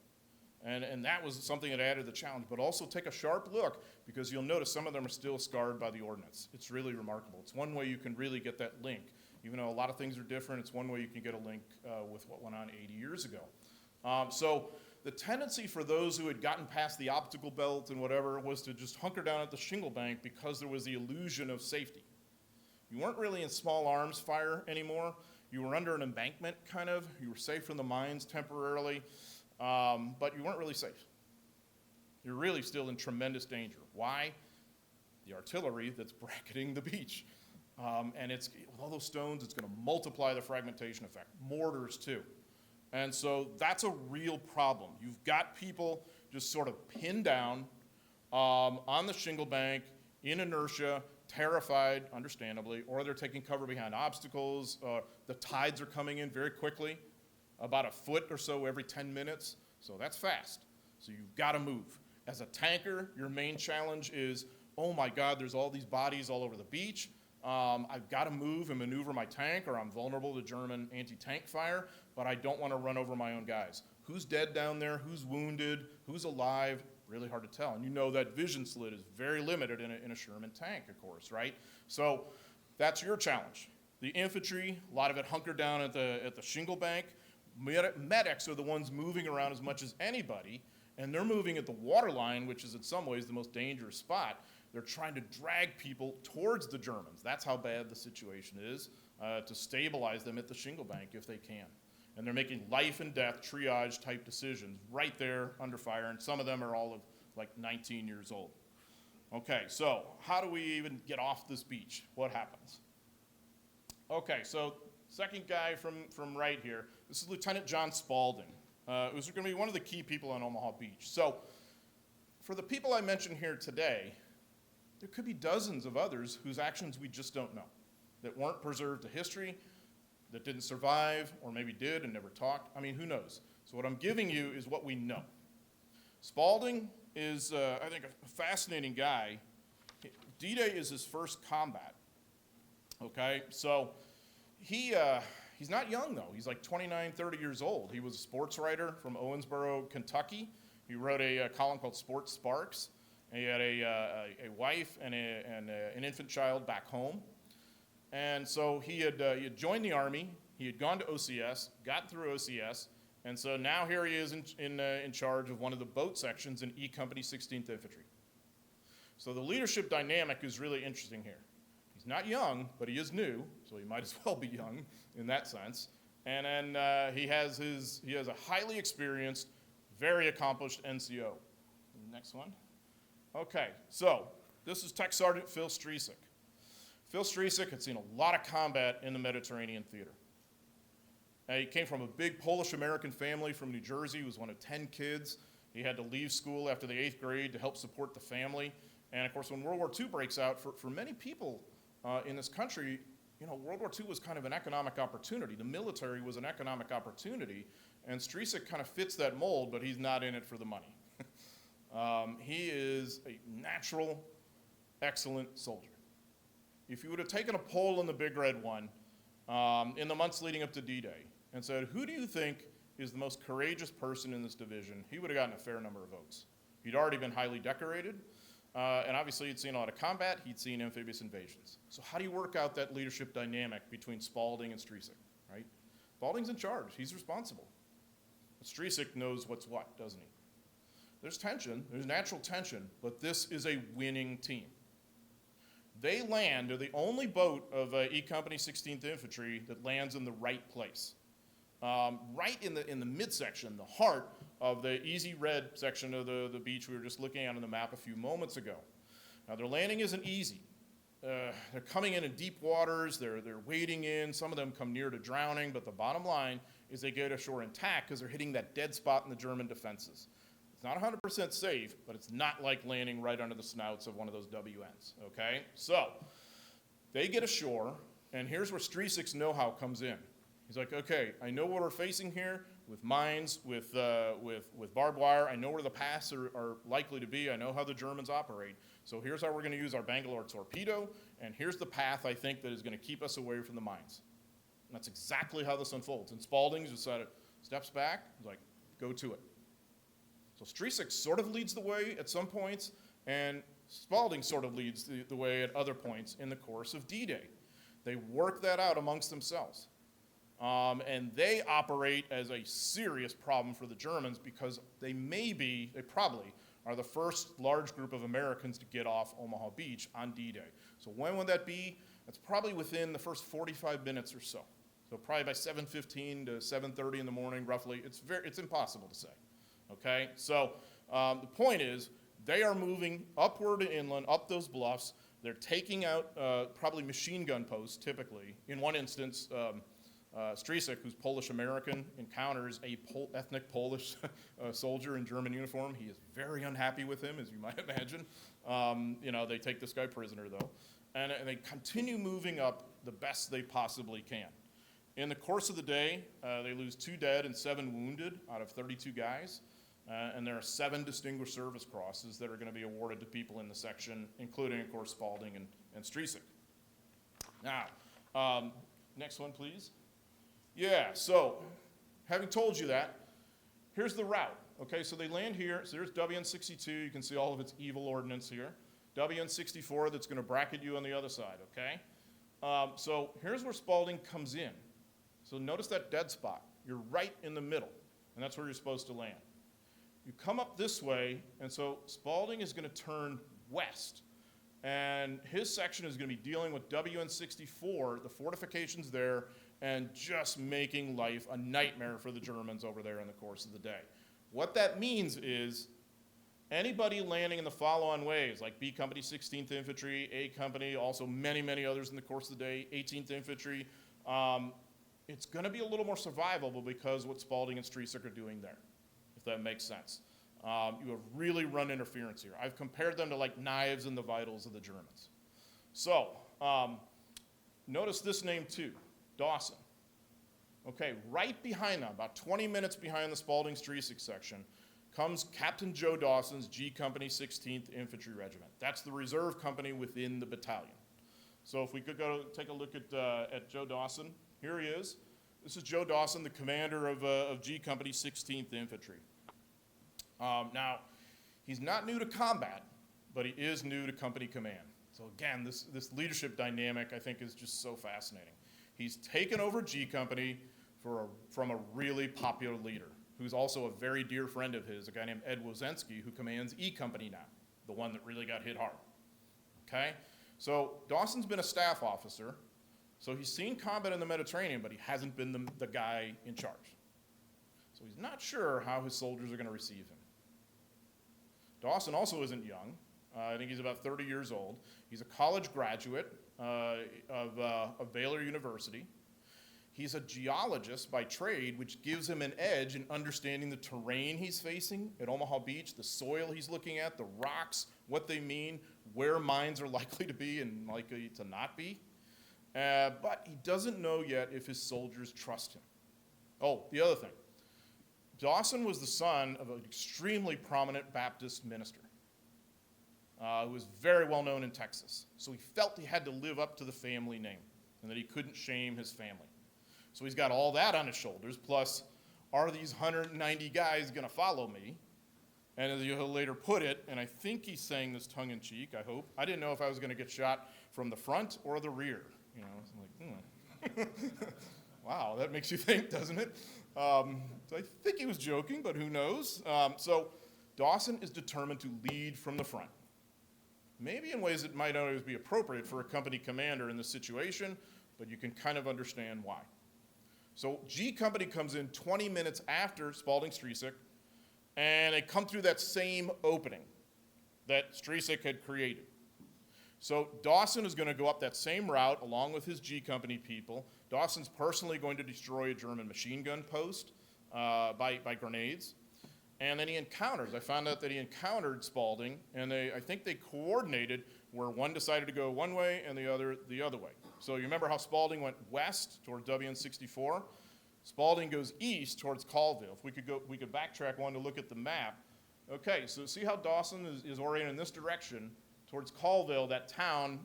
[SPEAKER 1] And that was something that added the challenge. But also take a sharp look, because you'll notice some of them are still scarred by the ordnance. It's really remarkable. It's one way you can really get that link. Even though a lot of things are different, it's one way you can get a link with what went on 80 years ago. So the tendency for those who had gotten past the optical belt and whatever was to just hunker down at the shingle bank because there was the illusion of safety. You weren't really in small arms fire anymore. You were under an embankment, kind of. You were safe from the mines temporarily, but you weren't really safe. You're really still in tremendous danger. Why? The artillery that's bracketing the beach. And with all those stones, it's going to multiply the fragmentation effect. Mortars, too. And so that's a real problem. You've got people just sort of pinned down on the shingle bank, in inertia, terrified, understandably, or they're taking cover behind obstacles. The tides are coming in very quickly, about a foot or so every 10 minutes. So that's fast. So you've got to move. As a tanker, your main challenge is, oh my God, there's all these bodies all over the beach. I've got to move and maneuver my tank, or I'm vulnerable to German anti-tank fire, but I don't want to run over my own guys. Who's dead down there? Who's wounded? Who's alive? Really hard to tell. And you know that vision slit is very limited in a Sherman tank, of course, right? So that's your challenge. The infantry, a lot of it hunkered down at the shingle bank. Medics are the ones moving around as much as anybody, and they're moving at the water line, which is in some ways the most dangerous spot. They're trying to drag people towards the Germans. That's how bad the situation is, to stabilize them at the shingle bank if they can. And they're making life and death triage type decisions right there under fire, and some of them are all of like 19 years old. Okay, so how do we even get off this beach? What happens? Okay, so second guy from right here, this is Lieutenant John Spaulding, who's going to be one of the key people on Omaha Beach. So for the people I mentioned here today, there could be dozens of others whose actions we just don't know, that weren't preserved to history, that didn't survive, or maybe did and never talked. I mean, who knows? So what I'm giving you is what we know. Spaulding is, I think, a fascinating guy. D-Day is his first combat, okay? So he's not young, though. He's like 29, 30 years old. He was a sports writer from Owensboro, Kentucky. He wrote a column called Sports Sparks. And he had a wife and an infant child back home. And so he had joined the Army. He had gone to OCS, got through OCS, and so now here he is in charge of one of the boat sections in E Company 16th Infantry. So the leadership dynamic is really interesting here. He's not young, but he is new, so he might as well be young in that sense. And then he has a highly experienced, very accomplished NCO. Next one. Okay, so this is Tech Sergeant Phil Stresik. Phil Stresik had seen a lot of combat in the Mediterranean theater. He came from a big Polish-American family from New Jersey. He was one of 10 kids. He had to leave school after the 8th grade to help support the family. And of course, when World War II breaks out, for many people in this country, you know, World War II was kind of an economic opportunity. The military was an economic opportunity, and Stresik kind of fits that mold, but he's not in it for the money. He is a natural, excellent soldier. If you would have taken a poll in the Big Red One in the months leading up to D-Day and said, who do you think is the most courageous person in this division, he would have gotten a fair number of votes. He'd already been highly decorated, and obviously he'd seen a lot of combat, he'd seen amphibious invasions. So how do you work out that leadership dynamic between Spaulding and Stresik, right? Spaulding's in charge, he's responsible. But Stresik knows what's what, doesn't he? There's tension, there's natural tension, but this is a winning team. They land, they're the only boat of E Company 16th Infantry that lands in the right place. Right in the midsection, the heart of the easy red section of the beach we were just looking at on the map a few moments ago. Now their landing isn't easy. They're coming in deep waters, they're wading in, some of them come near to drowning, but the bottom line is they get ashore intact because they're hitting that dead spot in the German defenses. It's not 100% safe, but it's not like landing right under the snouts of one of those WNs, okay? So they get ashore, and here's where Stresik's know-how comes in. He's like, okay, I know what we're facing here, with mines, with barbed wire. I know where the paths are likely to be. I know how the Germans operate. So here's how we're going to use our Bangalore torpedo, and here's the path I think that is going to keep us away from the mines. And that's exactly how this unfolds. And Spaulding just steps back, like, go to it. So Stresick sort of leads the way at some points, and Spaulding sort of leads the way at other points in the course of D-Day. They work that out amongst themselves. And they operate as a serious problem for the Germans because they probably are the first large group of Americans to get off Omaha Beach on D-Day. So when would that be? That's probably within the first 45 minutes or so. So probably by 7:15 to 7:30 in the morning, roughly. It's impossible to say, okay? So the point is, they are moving upward and inland, up those bluffs. They're taking out probably machine gun posts, typically. In one instance, Stresick, who's Polish-American, encounters a ethnic Polish soldier in German uniform. He is very unhappy with him, as you might imagine. They take this guy prisoner, though. And they continue moving up the best they possibly can. In the course of the day, they lose 2 dead and 7 wounded out of 32 guys. And there are 7 Distinguished Service Crosses that are going to be awarded to people in the section, including, of course, Spaulding and Stresick. Now, next one, please. Yeah, so having told you that, here's the route. Okay, so they land here. So there's WN-62. You can see all of its evil ordnance here. WN-64 that's going to bracket you on the other side, okay? So here's where Spaulding comes in. So notice that dead spot. You're right in the middle, and that's where you're supposed to land. You come up this way, and so Spaulding is going to turn west. And his section is going to be dealing with WN-64, the fortifications there, and just making life a nightmare for the Germans over there in the course of the day. What that means is anybody landing in the follow-on waves, like B Company, 16th Infantry, A Company, also many, many others in the course of the day, 18th Infantry, it's going to be a little more survivable because what Spaulding and Stresick are doing there, if that makes sense. You have really run interference here. I've compared them to like knives in the vitals of the Germans. So, notice this name too, Dawson. Okay, right behind them, about 20 minutes behind the Spaulding-Stresick section, comes Captain Joe Dawson's G Company 16th Infantry Regiment. That's the reserve company within the battalion. So if we could go take a look at Joe Dawson. Here he is. This is Joe Dawson, the commander of G Company 16th Infantry. Now, he's not new to combat, but he is new to company command. So again, this leadership dynamic, I think, is just so fascinating. He's taken over G Company from a really popular leader, who's also a very dear friend of his, a guy named Ed Wozensky, who commands E Company now, the one that really got hit hard. Okay? So Dawson's been a staff officer, so he's seen combat in the Mediterranean, but he hasn't been the guy in charge. So he's not sure how his soldiers are going to receive him. Dawson also isn't young. I think he's about 30 years old. He's a college graduate of Baylor University. He's a geologist by trade, which gives him an edge in understanding the terrain he's facing at Omaha Beach, the soil he's looking at, the rocks, what they mean, where mines are likely to be and likely to not be. But he doesn't know yet if his soldiers trust him. Oh, the other thing. Dawson was the son of an extremely prominent Baptist minister who was very well known in Texas. So he felt he had to live up to the family name and that he couldn't shame his family. So he's got all that on his shoulders, plus, are these 190 guys going to follow me? And as he'll later put it, and I think he's saying this tongue-in-cheek, I hope, I didn't know if I was going to get shot from the front or the rear. You know, it's like, wow, that makes you think, doesn't it? So I think he was joking, but who knows? So Dawson is determined to lead from the front. Maybe in ways that might not always be appropriate for a company commander in this situation, but you can kind of understand why. So G Company comes in 20 minutes after Spaulding-Stresick, and they come through that same opening that Stresick had created. So Dawson is going to go up that same route along with his G Company people. Dawson's personally going to destroy a German machine gun post by grenades. And then he I found out that he encountered Spaulding, and I think they coordinated where one decided to go one way and the other way. So you remember how Spaulding went west toward WN-64? Spalding goes east towards Colville. If we could backtrack one to look at the map. Okay, so see how Dawson is oriented in this direction towards Colville, that town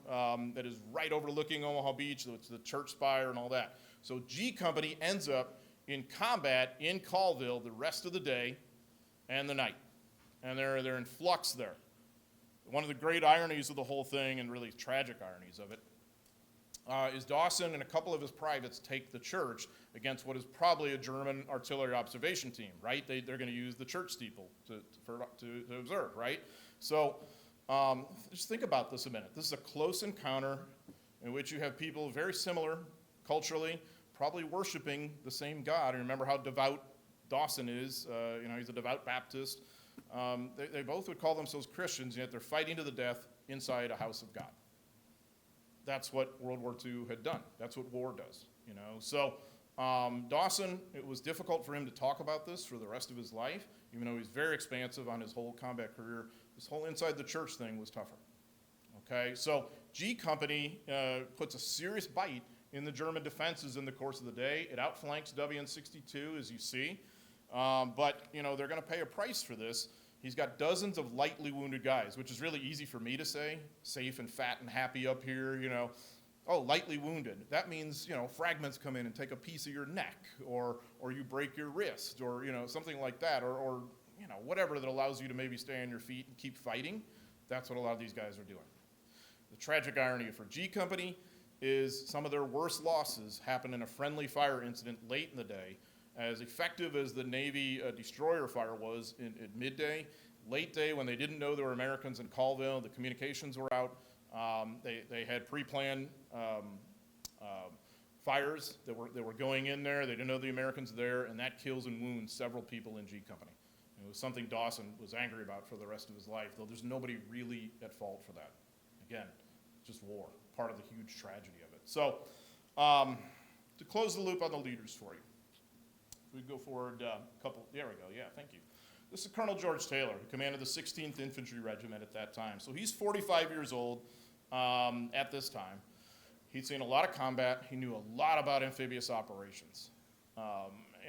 [SPEAKER 1] that is right overlooking Omaha Beach, it's the church spire and all that. So G Company ends up in combat in Colville the rest of the day and the night. And they're in flux there. One of the great ironies of the whole thing, and really tragic ironies of it, is Dawson and a couple of his privates take the church against what is probably a German artillery observation team, right? They're going to use the church steeple to observe, right? So just think about this a minute. This is a close encounter in which you have people very similar culturally, probably worshiping the same God. And remember how devout Dawson is. He's a devout Baptist. They both would call themselves Christians, yet they're fighting to the death inside a house of God. That's what World War II had done. That's what war does, So Dawson, it was difficult for him to talk about this for the rest of his life, even though he's very expansive on his whole combat career. This whole inside the church thing was tougher. Okay, so G Company puts a serious bite in the German defenses in the course of the day. It outflanks WN-62, as you see. But they're going to pay a price for this. He's got dozens of lightly wounded guys, which is really easy for me to say, safe and fat and happy up here, Oh, lightly wounded. That means, fragments come in and take a piece of your neck, or you break your wrist, or, something like that, or whatever that allows you to maybe stay on your feet and keep fighting. That's what a lot of these guys are doing. The tragic irony for G Company is some of their worst losses happened in a friendly fire incident late in the day. As effective as the Navy destroyer fire was at midday, late day when they didn't know there were Americans in Colville, the communications were out, they had pre-planned fires that were going in there. They didn't know the Americans were there, and that kills and wounds several people in G Company. It was something Dawson was angry about for the rest of his life, though there's nobody really at fault for that. Again, just war, part of the huge tragedy of it. So, to close the loop on the leaders for you. We go forward there we go, yeah, thank you. This is Colonel George Taylor, who commanded the 16th Infantry Regiment at that time. So he's 45 years old at this time. He'd seen a lot of combat. He knew a lot about amphibious operations,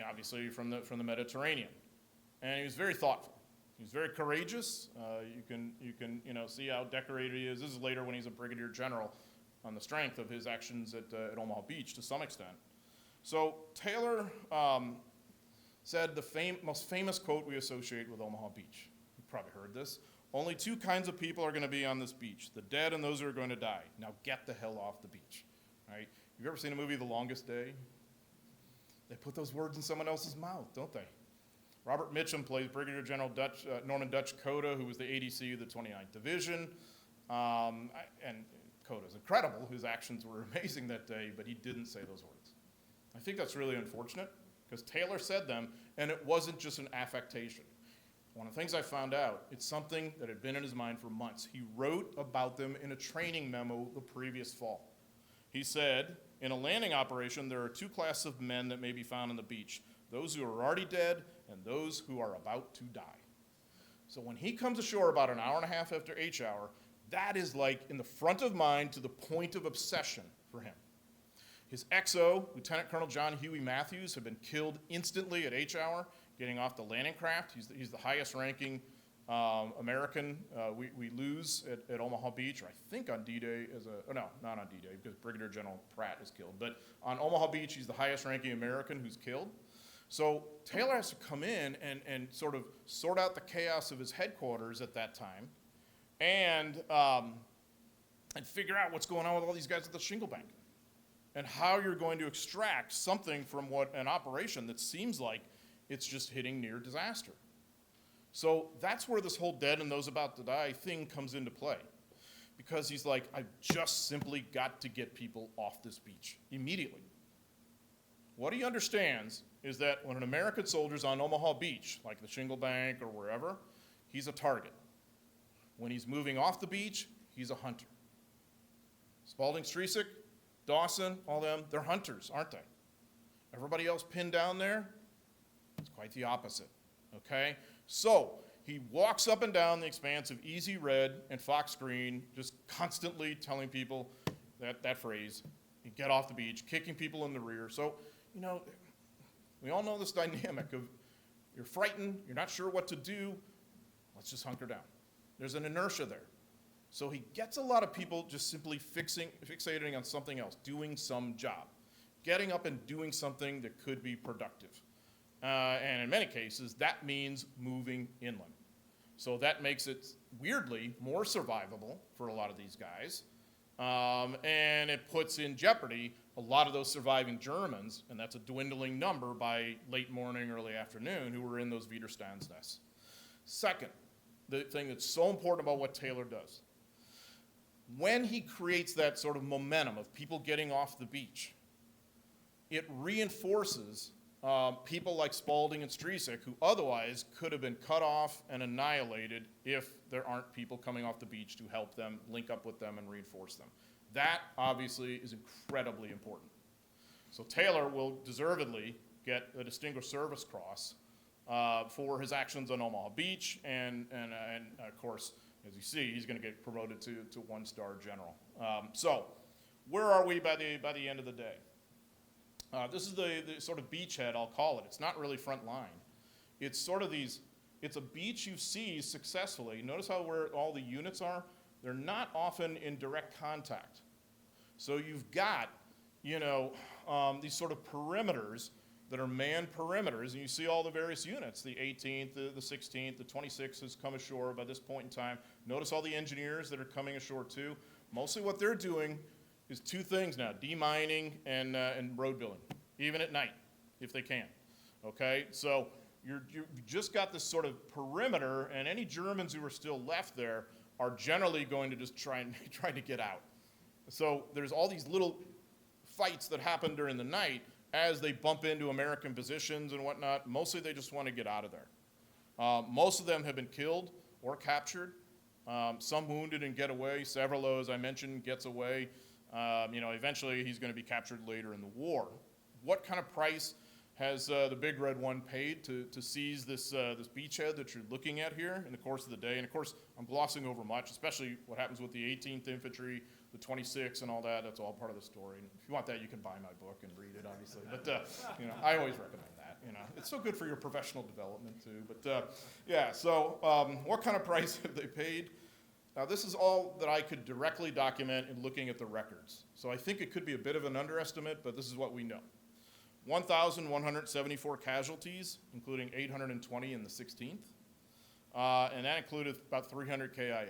[SPEAKER 1] obviously from the Mediterranean. And he was very thoughtful. He was very courageous. You can see how decorated he is. This is later when he's a brigadier general on the strength of his actions at Omaha Beach to some extent. So Taylor said the most famous quote we associate with Omaha Beach. You've probably heard this. Only two kinds of people are going to be on this beach, the dead and those who are going to die. Now get the hell off the beach. Right? You've ever seen a movie, The Longest Day? They put those words in someone else's mouth, don't they? Robert Mitchum plays Brigadier General Norman Dutch Coda, who was the ADC of the 29th Division. And Coda's incredible. His actions were amazing that day, but he didn't say those words. I think that's really unfortunate, because Taylor said them, and it wasn't just an affectation. One of the things I found out, it's something that had been in his mind for months. He wrote about them in a training memo the previous fall. He said, in a landing operation, there are two classes of men that may be found on the beach, those who are already dead and those who are about to die. So when he comes ashore about an hour and a half after H hour, that is like in the front of mind to the point of obsession for him. His XO, Lieutenant Colonel John Huey Matthews, had been killed instantly at H hour, getting off the landing craft. He's the highest ranking American we lose at Omaha Beach, or I think on D-Day no, not on D-Day, because Brigadier General Pratt is killed. But on Omaha Beach, he's the highest ranking American who's killed. So Taylor has to come in and sort of sort out the chaos of his headquarters at that time and figure out what's going on with all these guys at the shingle bank, and how you're going to extract something from what an operation that seems like it's just hitting near disaster. So that's where this whole dead and those about to die thing comes into play. Because he's like, I've just simply got to get people off this beach immediately. What he understands is that when an American soldier's on Omaha Beach, like the shingle bank or wherever, he's a target. When he's moving off the beach, he's a hunter. Spalding, Streisick, Dawson, all them, they're hunters, aren't they? Everybody else pinned down there, it's quite the opposite, okay? So he walks up and down the expanse of Easy Red and Fox Green, just constantly telling people that phrase, you get off the beach, kicking people in the rear. So, We all know this dynamic of you're frightened, you're not sure what to do, let's just hunker down. There's an inertia there. So he gets a lot of people just simply fixating on something else, doing some job, getting up and doing something that could be productive. And in many cases, that means moving inland. So that makes it, weirdly, more survivable for a lot of these guys. And it puts in jeopardy a lot of those surviving Germans, and that's a dwindling number by late morning, early afternoon, who were in those Widerstandsnests. Second, the thing that's so important about what Taylor does, when he creates that sort of momentum of people getting off the beach, it reinforces people like Spaulding and Strisek, who otherwise could have been cut off and annihilated if there aren't people coming off the beach to help them, link up with them, and reinforce them. That, obviously, is incredibly important. So Taylor will deservedly get a Distinguished Service Cross for his actions on Omaha Beach, and of course, as you see, he's going to get promoted to one-star general. So where are we by the end of the day? This is the sort of beachhead, I'll call it. It's not really front line. It's sort of it's a beach you see successfully. Notice how where all the units are? They're not often in direct contact. So you've got, these sort of perimeters that are manned perimeters, and you see all the various units. The 18th, the 16th, the 26th has come ashore by this point in time. Notice all the engineers that are coming ashore too. Mostly what they're doing is two things now, demining and road building, even at night, if they can, okay? So you've just got this sort of perimeter, and any Germans who are still left there are generally going to just try to get out. So there's all these little fights that happen during the night as they bump into American positions and whatnot. Mostly they just want to get out of there. Most of them have been killed or captured, some wounded and get away. Several, as I mentioned, gets away. Eventually he's going to be captured later in the war. What kind of price has the Big Red One paid to seize this beachhead that you're looking at here in the course of the day? And of course, I'm glossing over much, especially what happens with the 18th Infantry, the 26th, and all that. That's all part of the story. And if you want that, you can buy my book and read it, obviously. But I always recommend that. It's so good for your professional development too. But so what kind of price have they paid? Now, this is all that I could directly document in looking at the records. So I think it could be a bit of an underestimate, but this is what we know. 1,174 casualties, including 820 in the 16th, and that included about 300 KIA.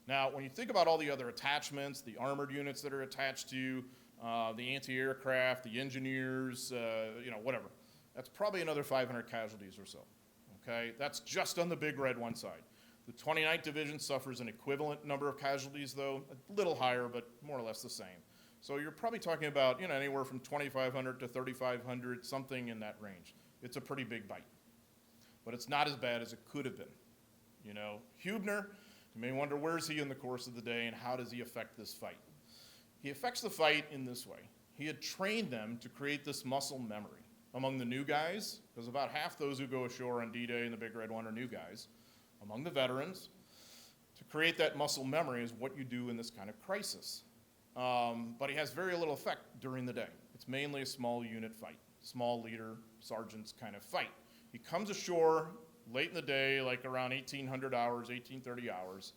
[SPEAKER 1] Now, when you think about all the other attachments, the armored units that are attached to the anti-aircraft, the engineers, whatever, that's probably another 500 casualties or so, okay? That's just on the Big Red One side. The 29th Division suffers an equivalent number of casualties, though, a little higher, but more or less the same. So you're probably talking about, anywhere from 2,500 to 3,500, something in that range. It's a pretty big bite. But it's not as bad as it could have been. Hubner, you may wonder, where's he in the course of the day and how does he affect this fight? He affects the fight in this way. He had trained them to create this muscle memory among the new guys, because about half those who go ashore on D-Day and the Big Red One are new guys. Among the veterans, to create that muscle memory is what you do in this kind of crisis. But he has very little effect during the day. It's mainly a small unit fight, small leader, sergeant's kind of fight. He comes ashore late in the day, like around 1800 hours, 1830 hours.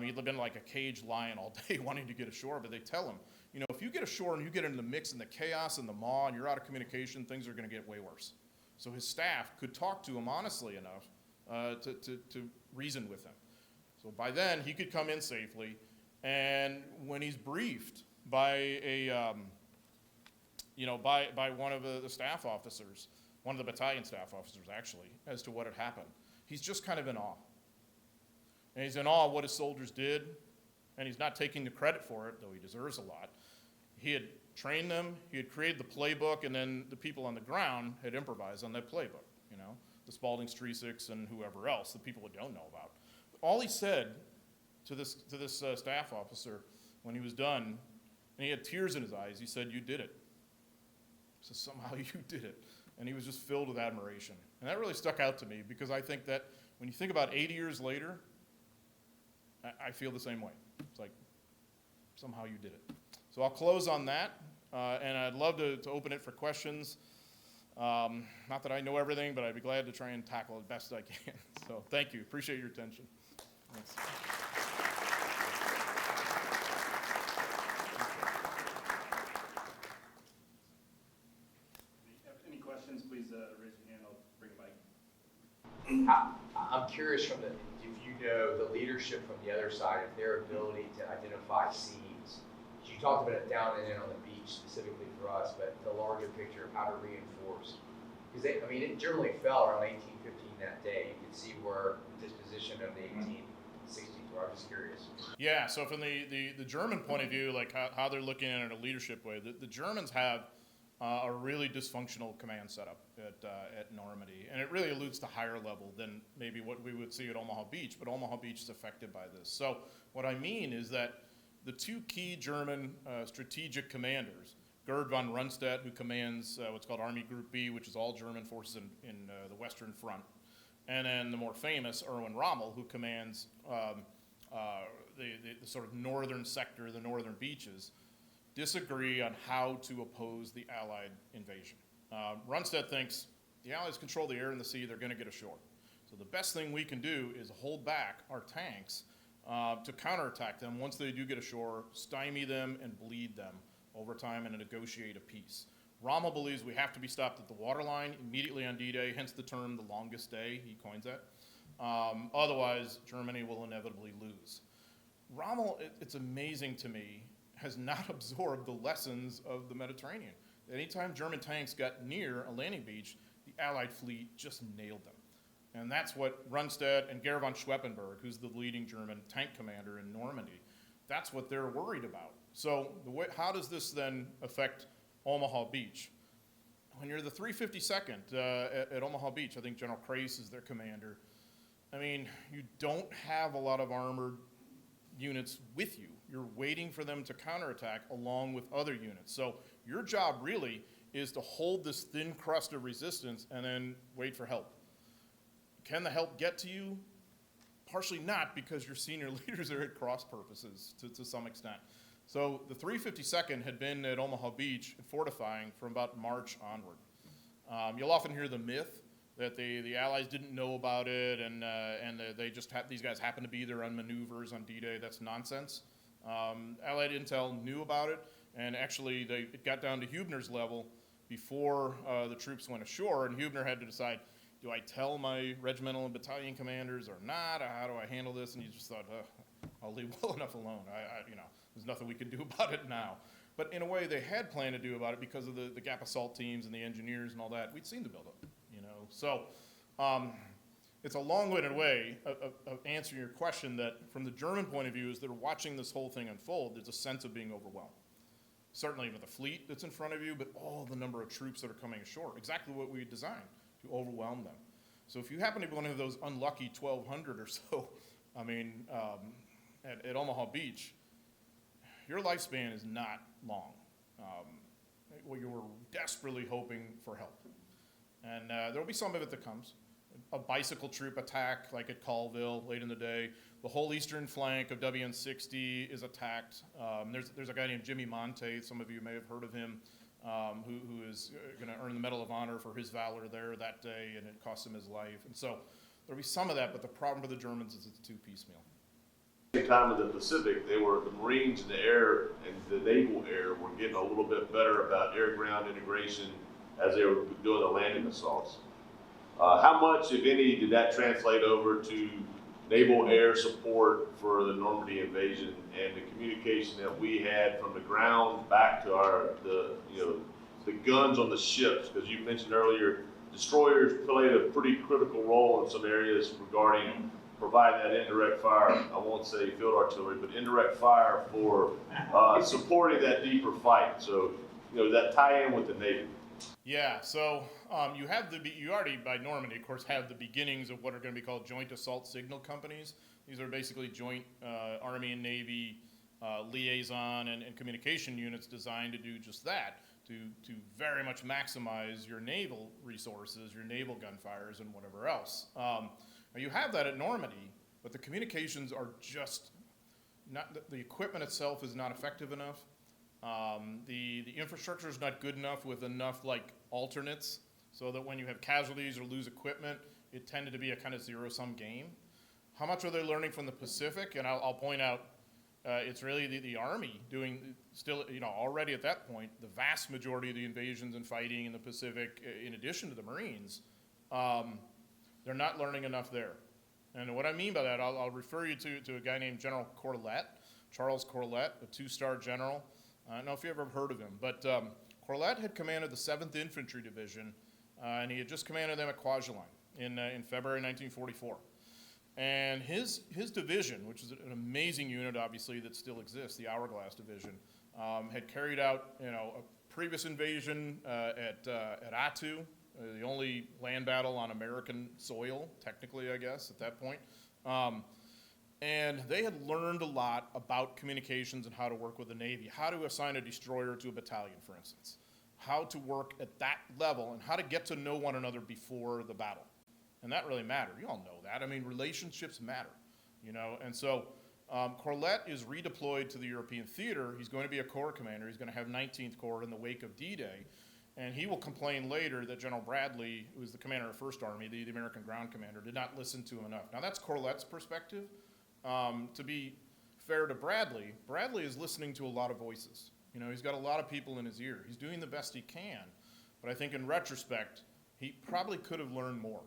[SPEAKER 1] He'd been like a caged lion all day wanting to get ashore, but they tell him, if you get ashore and you get into the mix and the chaos and the maw and you're out of communication, things are going to get way worse. So his staff could talk to him honestly enough to reason with him. So by then, he could come in safely, and when he's briefed by by one of the staff officers, one of the battalion staff officers actually, as to what had happened, he's just kind of in awe. And he's in awe of what his soldiers did, and he's not taking the credit for it, though he deserves a lot. He had trained them, he had created the playbook, and then the people on the ground had improvised on that playbook, the Spaulding, Striseks, and whoever else, the people we don't know about. All he said to this staff officer when he was done, and he had tears in his eyes, he said, "You did it." So somehow you did it. And he was just filled with admiration. And that really stuck out to me, because I think that when you think about 80 years later, I feel the same way. It's like, somehow you did it. So I'll close on that, and I'd love to open it for questions. Not that I know everything, but I'd be glad to try and tackle it best I can. So thank you. Appreciate your attention. Thanks.
[SPEAKER 2] Any questions, please raise your hand. I'll bring a mic.
[SPEAKER 3] I'm curious if you know the leadership from the other side, if their ability to identify seams. You talked about it down and in on the beach specifically for us, but the larger picture of how to reinforce. Because it generally fell around 1815 that day. You could see where the disposition of the 1860s were. I'm just curious.
[SPEAKER 1] Yeah, so from the German point of view, like how they're looking at it in a leadership way, the Germans have a really dysfunctional command setup at Normandy, and it really alludes to higher level than maybe what we would see at Omaha Beach, but Omaha Beach is affected by this. So what I mean is that the two key German strategic commanders, Gerd von Rundstedt, who commands what's called Army Group B, which is all German forces in the Western Front, and then the more famous Erwin Rommel, who commands the sort of northern sector, the northern beaches, disagree on how to oppose the Allied invasion. Rundstedt thinks the Allies control the air and the sea, they're going to get ashore. So the best thing we can do is hold back our tanks to counterattack them once they do get ashore, stymie them and bleed them over time and negotiate a peace. Rommel believes we have to be stopped at the waterline immediately on D-Day, hence the term the longest day, he coins that. Otherwise, Germany will inevitably lose. Rommel, it's amazing to me, has not absorbed the lessons of the Mediterranean. Anytime German tanks got near a landing beach, the Allied fleet just nailed them. And that's what Rundstedt and Gerd von Schweppenberg, who's the leading German tank commander in Normandy, that's what they're worried about. So how does this then affect Omaha Beach? When you're the 352nd at Omaha Beach, I think General Crace is their commander. I mean, you don't have a lot of armored units with you. You're waiting for them to counterattack along with other units. So your job really is to hold this thin crust of resistance and then wait for help. Can the help get to you? Partially not, because your senior leaders are at cross purposes to some extent. So the 352nd had been at Omaha Beach fortifying from about March onward. You'll often hear the myth that the Allies didn't know about it and they just these guys happened to be there on maneuvers on D-Day. That's nonsense. Allied intel knew about it, and actually it got down to Hubner's level before the troops went ashore, and Hubner had to decide, do I tell my regimental and battalion commanders or not? How do I handle this? And he just thought, I'll leave well enough alone. There's nothing we can do about it now. But in a way, they had planned to do about it because of the Gap assault teams and the engineers and all that. We'd seen the buildup, So it's a long-winded way of answering your question that from the German point of view, as they're watching this whole thing unfold, there's a sense of being overwhelmed. Certainly with the fleet that's in front of you, but all the number of troops that are coming ashore, exactly what we designed, to overwhelm them. So if you happen to be one of those unlucky 1,200 or so, at Omaha Beach, your lifespan is not long. You're desperately hoping for help. And there'll be some of it that comes. A bicycle troop attack, like at Colville late in the day. The whole eastern flank of WN-60 is attacked. There's a guy named Jimmy Monte, some of you may have heard of him, who is going to earn the Medal of Honor for his valor there that day, and it cost him his life. And so there'll be some of that, but the problem for the Germans is it's too piecemeal.
[SPEAKER 4] At the time of the Pacific, the Marines and the air and the naval air were getting a little bit better about air-ground integration as they were doing the landing assaults. How much, if any, did that translate over to naval air support for the Normandy invasion and the communication that we had from the ground back to the guns on the ships? Because you mentioned earlier, destroyers played a pretty critical role in some areas regarding providing that indirect fire. I won't say field artillery, but indirect fire for supporting that deeper fight. So, that tie-in with the Navy.
[SPEAKER 1] Yeah, so you already by Normandy, of course, have the beginnings of what are going to be called joint assault signal companies. These are basically joint Army and Navy liaison and communication units designed to do just that, to very much maximize your naval resources, your naval gunfires, and whatever else. Now you have that at Normandy, but the communications are just not, the equipment itself is not effective enough. The infrastructure is not good enough with enough alternates so that when you have casualties or lose equipment, it tended to be a kind of zero-sum game. How much are they learning from the Pacific? And I'll point out, it's really the Army doing still, already at that point, the vast majority of the invasions and fighting in the Pacific, in addition to the Marines, they're not learning enough there. And what I mean by that, I'll refer you to a guy named General Corlett, Charles Corlett, a 2-star general. I don't know if you ever heard of him, but Corlett had commanded the 7th Infantry Division, and he had just commanded them at Kwajalein in February 1944. And his division, which is an amazing unit, obviously, that still exists, the Hourglass Division, had carried out, a previous invasion at Attu, the only land battle on American soil, technically, I guess, at that point. And they had learned a lot about communications and how to work with the Navy, how to assign a destroyer to a battalion, for instance, how to work at that level, and how to get to know one another before the battle. And that really mattered. You all know that. I mean, relationships matter, And so Corlett is redeployed to the European theater. He's going to be a Corps commander. He's going to have 19th Corps in the wake of D-Day. And he will complain later that General Bradley, who was the commander of 1st Army, the American ground commander, did not listen to him enough. Now, that's Corlett's perspective. To be fair to Bradley, Bradley is listening to a lot of voices. He's got a lot of people in his ear. He's doing the best he can. But I think in retrospect, he probably could have learned more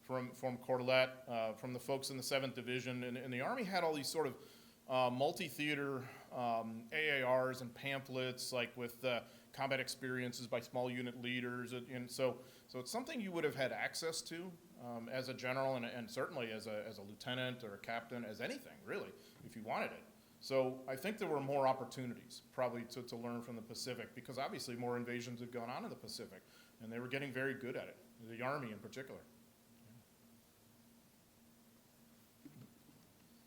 [SPEAKER 1] from Corlett, from the folks in the 7th Division. And the Army had all these sort of multi-theater AARs and pamphlets, like with combat experiences by small unit leaders. And so it's something you would have had access to as a general and certainly as a lieutenant or a captain, as anything, really, if you wanted it. So I think there were more opportunities probably to learn from the Pacific, because obviously more invasions had gone on in the Pacific, and they were getting very good at it, the Army in particular.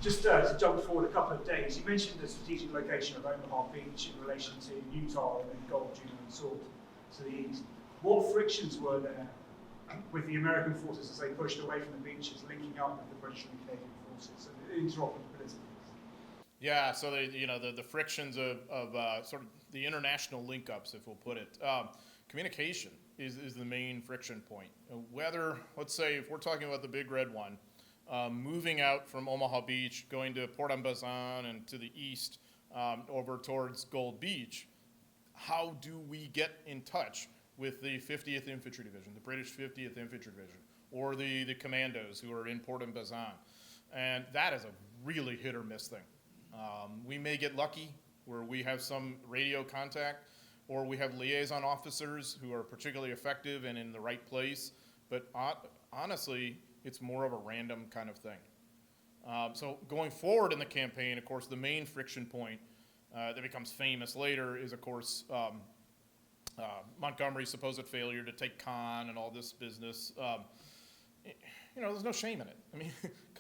[SPEAKER 5] Just to jump forward a couple of days, you mentioned the strategic location of Omaha Beach in relation to Utah and then Gulf, June and Sword to the east. What frictions were there with the American forces as they pushed away from the beaches, linking up with the British and Canadian forces, and interoperability?
[SPEAKER 1] Yeah, so the frictions of sort of the international link-ups, if we'll put it. Communication is the main friction point. Whether, let's say, if we're talking about the Big Red One, moving out from Omaha Beach, going to Port-en-Bessin and to the east over towards Gold Beach, how do we get in touch with the 50th Infantry Division, the British 50th Infantry Division, or the commandos who are in Port-en-Bessin? And that is a really hit or miss thing. We may get lucky where we have some radio contact, or we have liaison officers who are particularly effective and in the right place, but honestly, it's more of a random kind of thing. So going forward in the campaign, of course, the main friction point that becomes famous later is, of course, Montgomery's supposed failure to take Caen and all this business. There's no shame in it. I mean,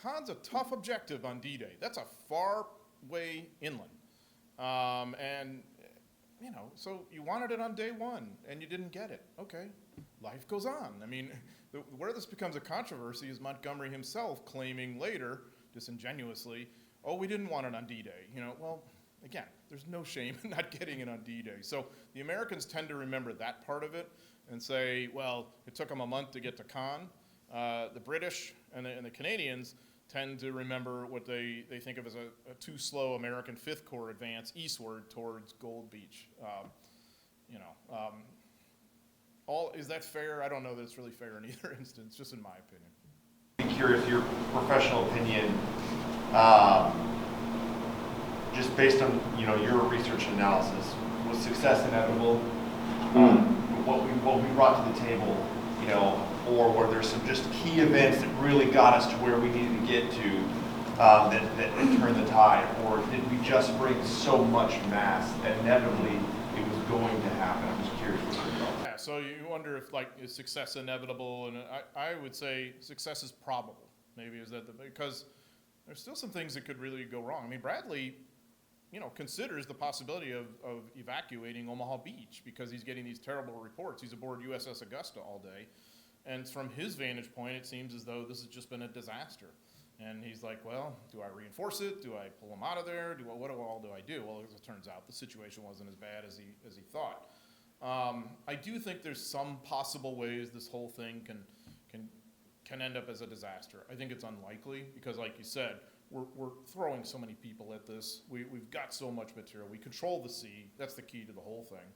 [SPEAKER 1] Caen's a tough objective on D-Day. That's a far way inland. So you wanted it on day one, and you didn't get it. Okay, life goes on. I mean, where this becomes a controversy is Montgomery himself claiming later, disingenuously, we didn't want it on D-Day. Well, again, there's no shame in not getting it on D-Day. So the Americans tend to remember that part of it and say, well, it took them a month to get to Caen. The British and the Canadians tend to remember what they think of as a too slow American 5th Corps advance eastward towards Gold Beach. Is that fair? I don't know that it's really fair in either instance, just in my opinion.
[SPEAKER 6] I'm curious, your professional opinion, just based on your research and analysis, was success inevitable? What we brought to the table, or were there some just key events that really got us to where we needed to get to that turned the tide, or did we just bring so much mass that inevitably it was going to happen? I'm just curious what your thoughts.
[SPEAKER 1] Yeah, so you wonder if is success inevitable, and I would say success is probable. Maybe is that because there's still some things that could really go wrong. I mean, Bradley, considers the possibility of evacuating Omaha Beach because he's getting these terrible reports. He's aboard USS Augusta all day. And from his vantage point, it seems as though this has just been a disaster. And he's like, well, do I reinforce it? Do I pull him out of there? What do I do? Well, as it turns out, the situation wasn't as bad as he thought. I do think there's some possible ways this whole thing can end up as a disaster. I think it's unlikely because, like you said, we're throwing so many people at this. We've got so much material. We control the sea. That's the key to the whole thing.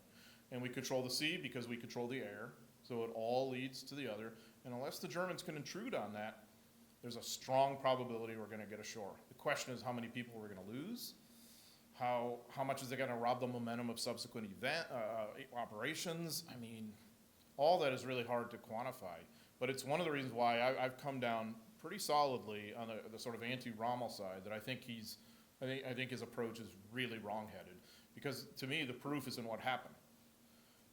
[SPEAKER 1] And we control the sea because we control the air. So it all leads to the other. And unless the Germans can intrude on that, there's a strong probability we're going to get ashore. The question is how many people we're going to lose. How much is it going to rob the momentum of subsequent operations? I mean, all that is really hard to quantify. But it's one of the reasons why I've come down pretty solidly on the sort of anti-Rommel side, that I think I think his approach is really wrong-headed. Because to me, the proof is in what happened.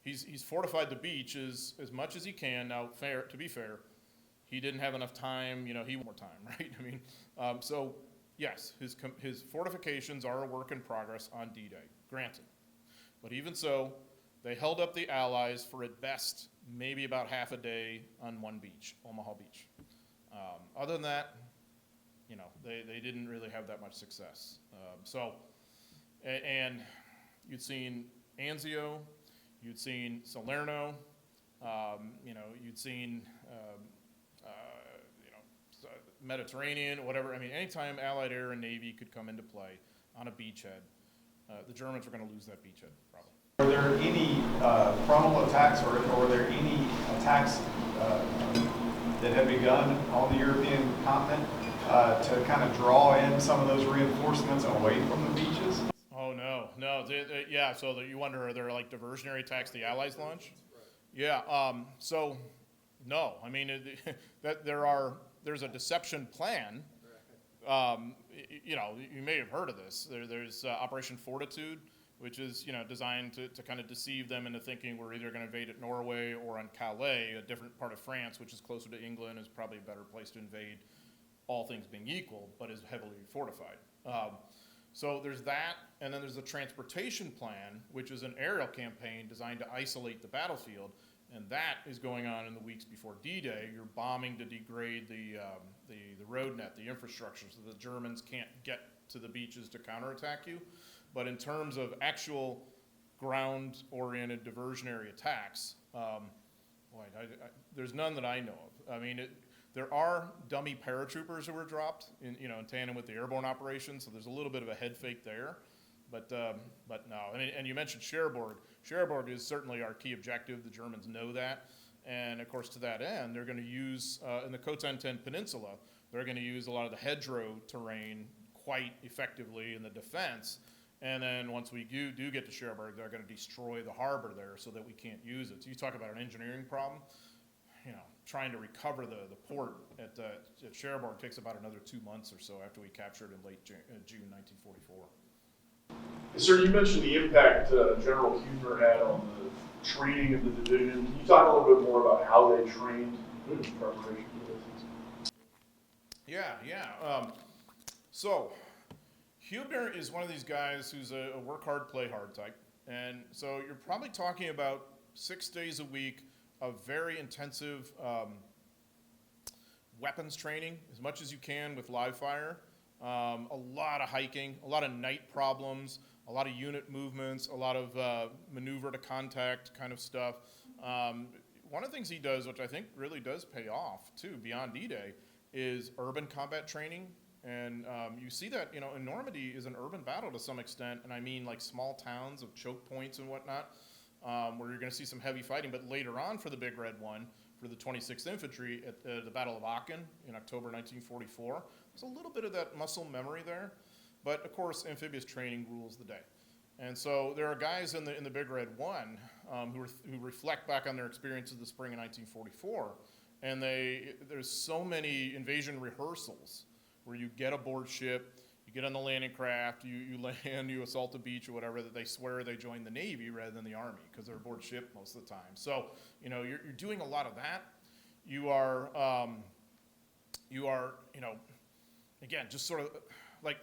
[SPEAKER 1] He's fortified the beach as much as he can. Now, to be fair, he didn't have enough time. He wanted more time, right? I mean, so yes, his fortifications are a work in progress on D-Day, granted. But even so, they held up the Allies for at best maybe about half a day on one beach, Omaha Beach. Other than that, they didn't really have that much success. And you'd seen Anzio, you'd seen Salerno, you'd seen Mediterranean, whatever. I mean, anytime Allied Air and Navy could come into play on a beachhead, the Germans were going to lose that beachhead, probably.
[SPEAKER 7] Are there any frontal attacks or are there any attacks that have begun on the European continent to kind of draw in some of those reinforcements away from the beaches?
[SPEAKER 1] Oh, no. Yeah, so you wonder, are there like diversionary attacks the Allies launch? Yeah, so no. I mean, there's a deception plan. You may have heard of this. There's Operation Fortitude, which is designed to kind of deceive them into thinking we're either going to invade at Norway or on Calais, a different part of France, which is closer to England, is probably a better place to invade, all things being equal, but is heavily fortified. So there's that, and then there's the transportation plan, which is an aerial campaign designed to isolate the battlefield, and that is going on in the weeks before D-Day. You're bombing to degrade the road net, the infrastructure, so the Germans can't get to the beaches to counterattack you. But in terms of actual ground-oriented diversionary attacks, there's none that I know of. I mean, there are dummy paratroopers who were dropped in tandem with the airborne operation, so there's a little bit of a head fake there. But no. And you mentioned Cherbourg. Cherbourg is certainly our key objective. The Germans know that. And of course, to that end, they're going to use, in the Cotentin Peninsula, they're going to use a lot of the hedgerow terrain quite effectively in the defense. And then once we do get to Cherbourg, they're going to destroy the harbor there so that we can't use it. So you talk about an engineering problem. Trying to recover the port at Cherbourg takes about another 2 months or so after we captured it in late June 1944.
[SPEAKER 8] Sir, you mentioned the impact General Huebner had on the training of the division. Can you talk a little bit more about how they trained in preparation for this?
[SPEAKER 1] Yeah. So Huebner is one of these guys who's a work hard, play hard type. And so you're probably talking about 6 days a week of very intensive weapons training, as much as you can with live fire. A lot of hiking, a lot of night problems, a lot of unit movements, a lot of maneuver to contact kind of stuff. One of the things he does, which I think really does pay off too, beyond D-Day, is urban combat training. And you see that, in Normandy is an urban battle to some extent, and I mean like small towns of choke points and whatnot, where you're going to see some heavy fighting. But later on for the Big Red One, for the 26th Infantry at the Battle of Aachen in October 1944, there's a little bit of that muscle memory there. But of course, amphibious training rules the day. And so there are guys in the Big Red One who reflect back on their experience of the spring of 1944, and there's so many invasion rehearsals where you get aboard ship, you get on the landing craft, you land, you assault a beach or whatever, that they swear they joined the Navy rather than the Army because they're aboard ship most of the time. So, you're doing a lot of that. You are, again, just sort of like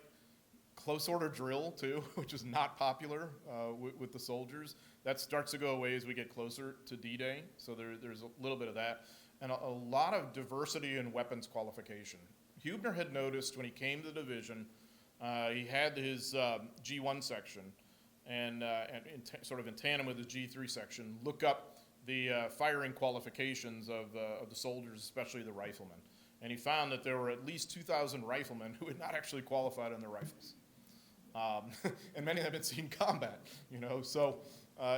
[SPEAKER 1] close order drill too, which is not popular with the soldiers. That starts to go away as we get closer to D-Day. So there's a little bit of that. And a lot of diversity in weapons qualification. Huebner had noticed when he came to the division, he had his G1 section, and sort of in tandem with the G3 section, look up the firing qualifications of the soldiers, especially the riflemen. And he found that there were at least 2,000 riflemen who had not actually qualified on their rifles. And many of them had seen combat, So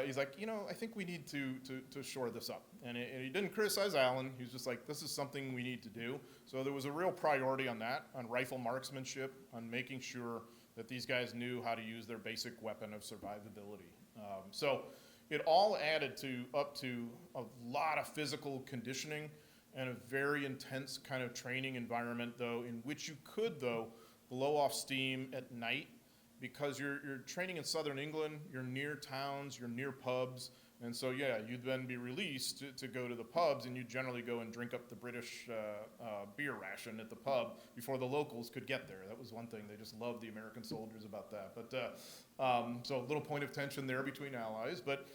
[SPEAKER 1] he's like, I think we need to shore this up. And he didn't criticize Allen. He was just like, this is something we need to do. So there was a real priority on that, on rifle marksmanship, on making sure that these guys knew how to use their basic weapon of survivability. So it all added up to a lot of physical conditioning and a very intense kind of training environment, though, in which you could, though, blow off steam at night, because you're training in southern England, you're near towns, you're near pubs, and so yeah, you'd then be released to go to the pubs, and you'd generally go and drink up the British beer ration at the pub before the locals could get there. That was one thing, they just loved the American soldiers about that. But so a little point of tension there between allies, but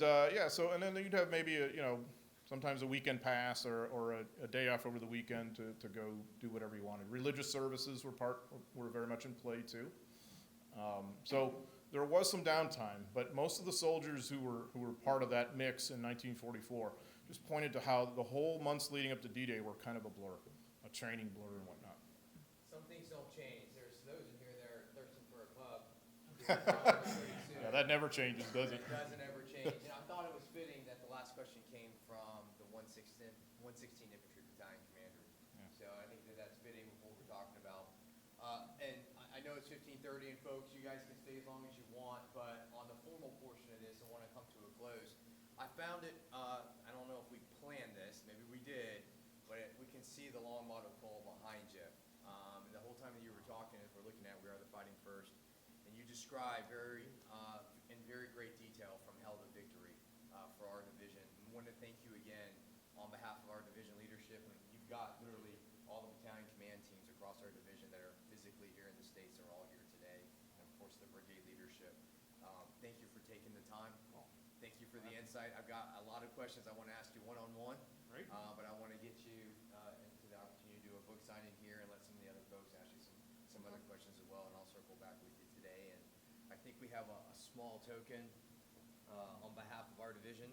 [SPEAKER 1] yeah, so, and then you'd have maybe sometimes a weekend pass or a day off over the weekend to go do whatever you wanted. Religious services were very much in play too. So there was some downtime, but most of the soldiers who were part of that mix in 1944 just pointed to how the whole months leading up to D-Day were kind of a blur, a training blur and whatnot.
[SPEAKER 3] Some things don't change. There's those in here that are thirsting for a pub.
[SPEAKER 1] Yeah, that never changes, does it?
[SPEAKER 3] It doesn't ever change. And I thought it was fitting that the last question came from the 116 Infantry Battalion Commander.
[SPEAKER 1] Yeah.
[SPEAKER 3] So I think that's fitting with what we're talking about. And I know it's 15:30, and folks, you guys can stay as long as you want, but on the formal portion of this, I want to come to a close. I found it, I don't know if we planned this, maybe we did, but we can see the long motto pole behind you. And the whole time that you were talking, as we're looking at, we are the fighting first. And you described in very great detail from hell to victory for our division. I want to thank you again on behalf of our division leadership. And you've got literally all the battalion command teams across our division that are physically here in the States are all here today. And of course, the brigade leadership. Thank you for taking the time. Thank you for the insight. I've got a lot of questions I want to ask you one-on-one.
[SPEAKER 1] Great.
[SPEAKER 3] But I want to get you into the opportunity to do a book signing here and let some of the other folks ask you some other questions as well. And I'll circle back with you today. And I think we have a small token on behalf of our division.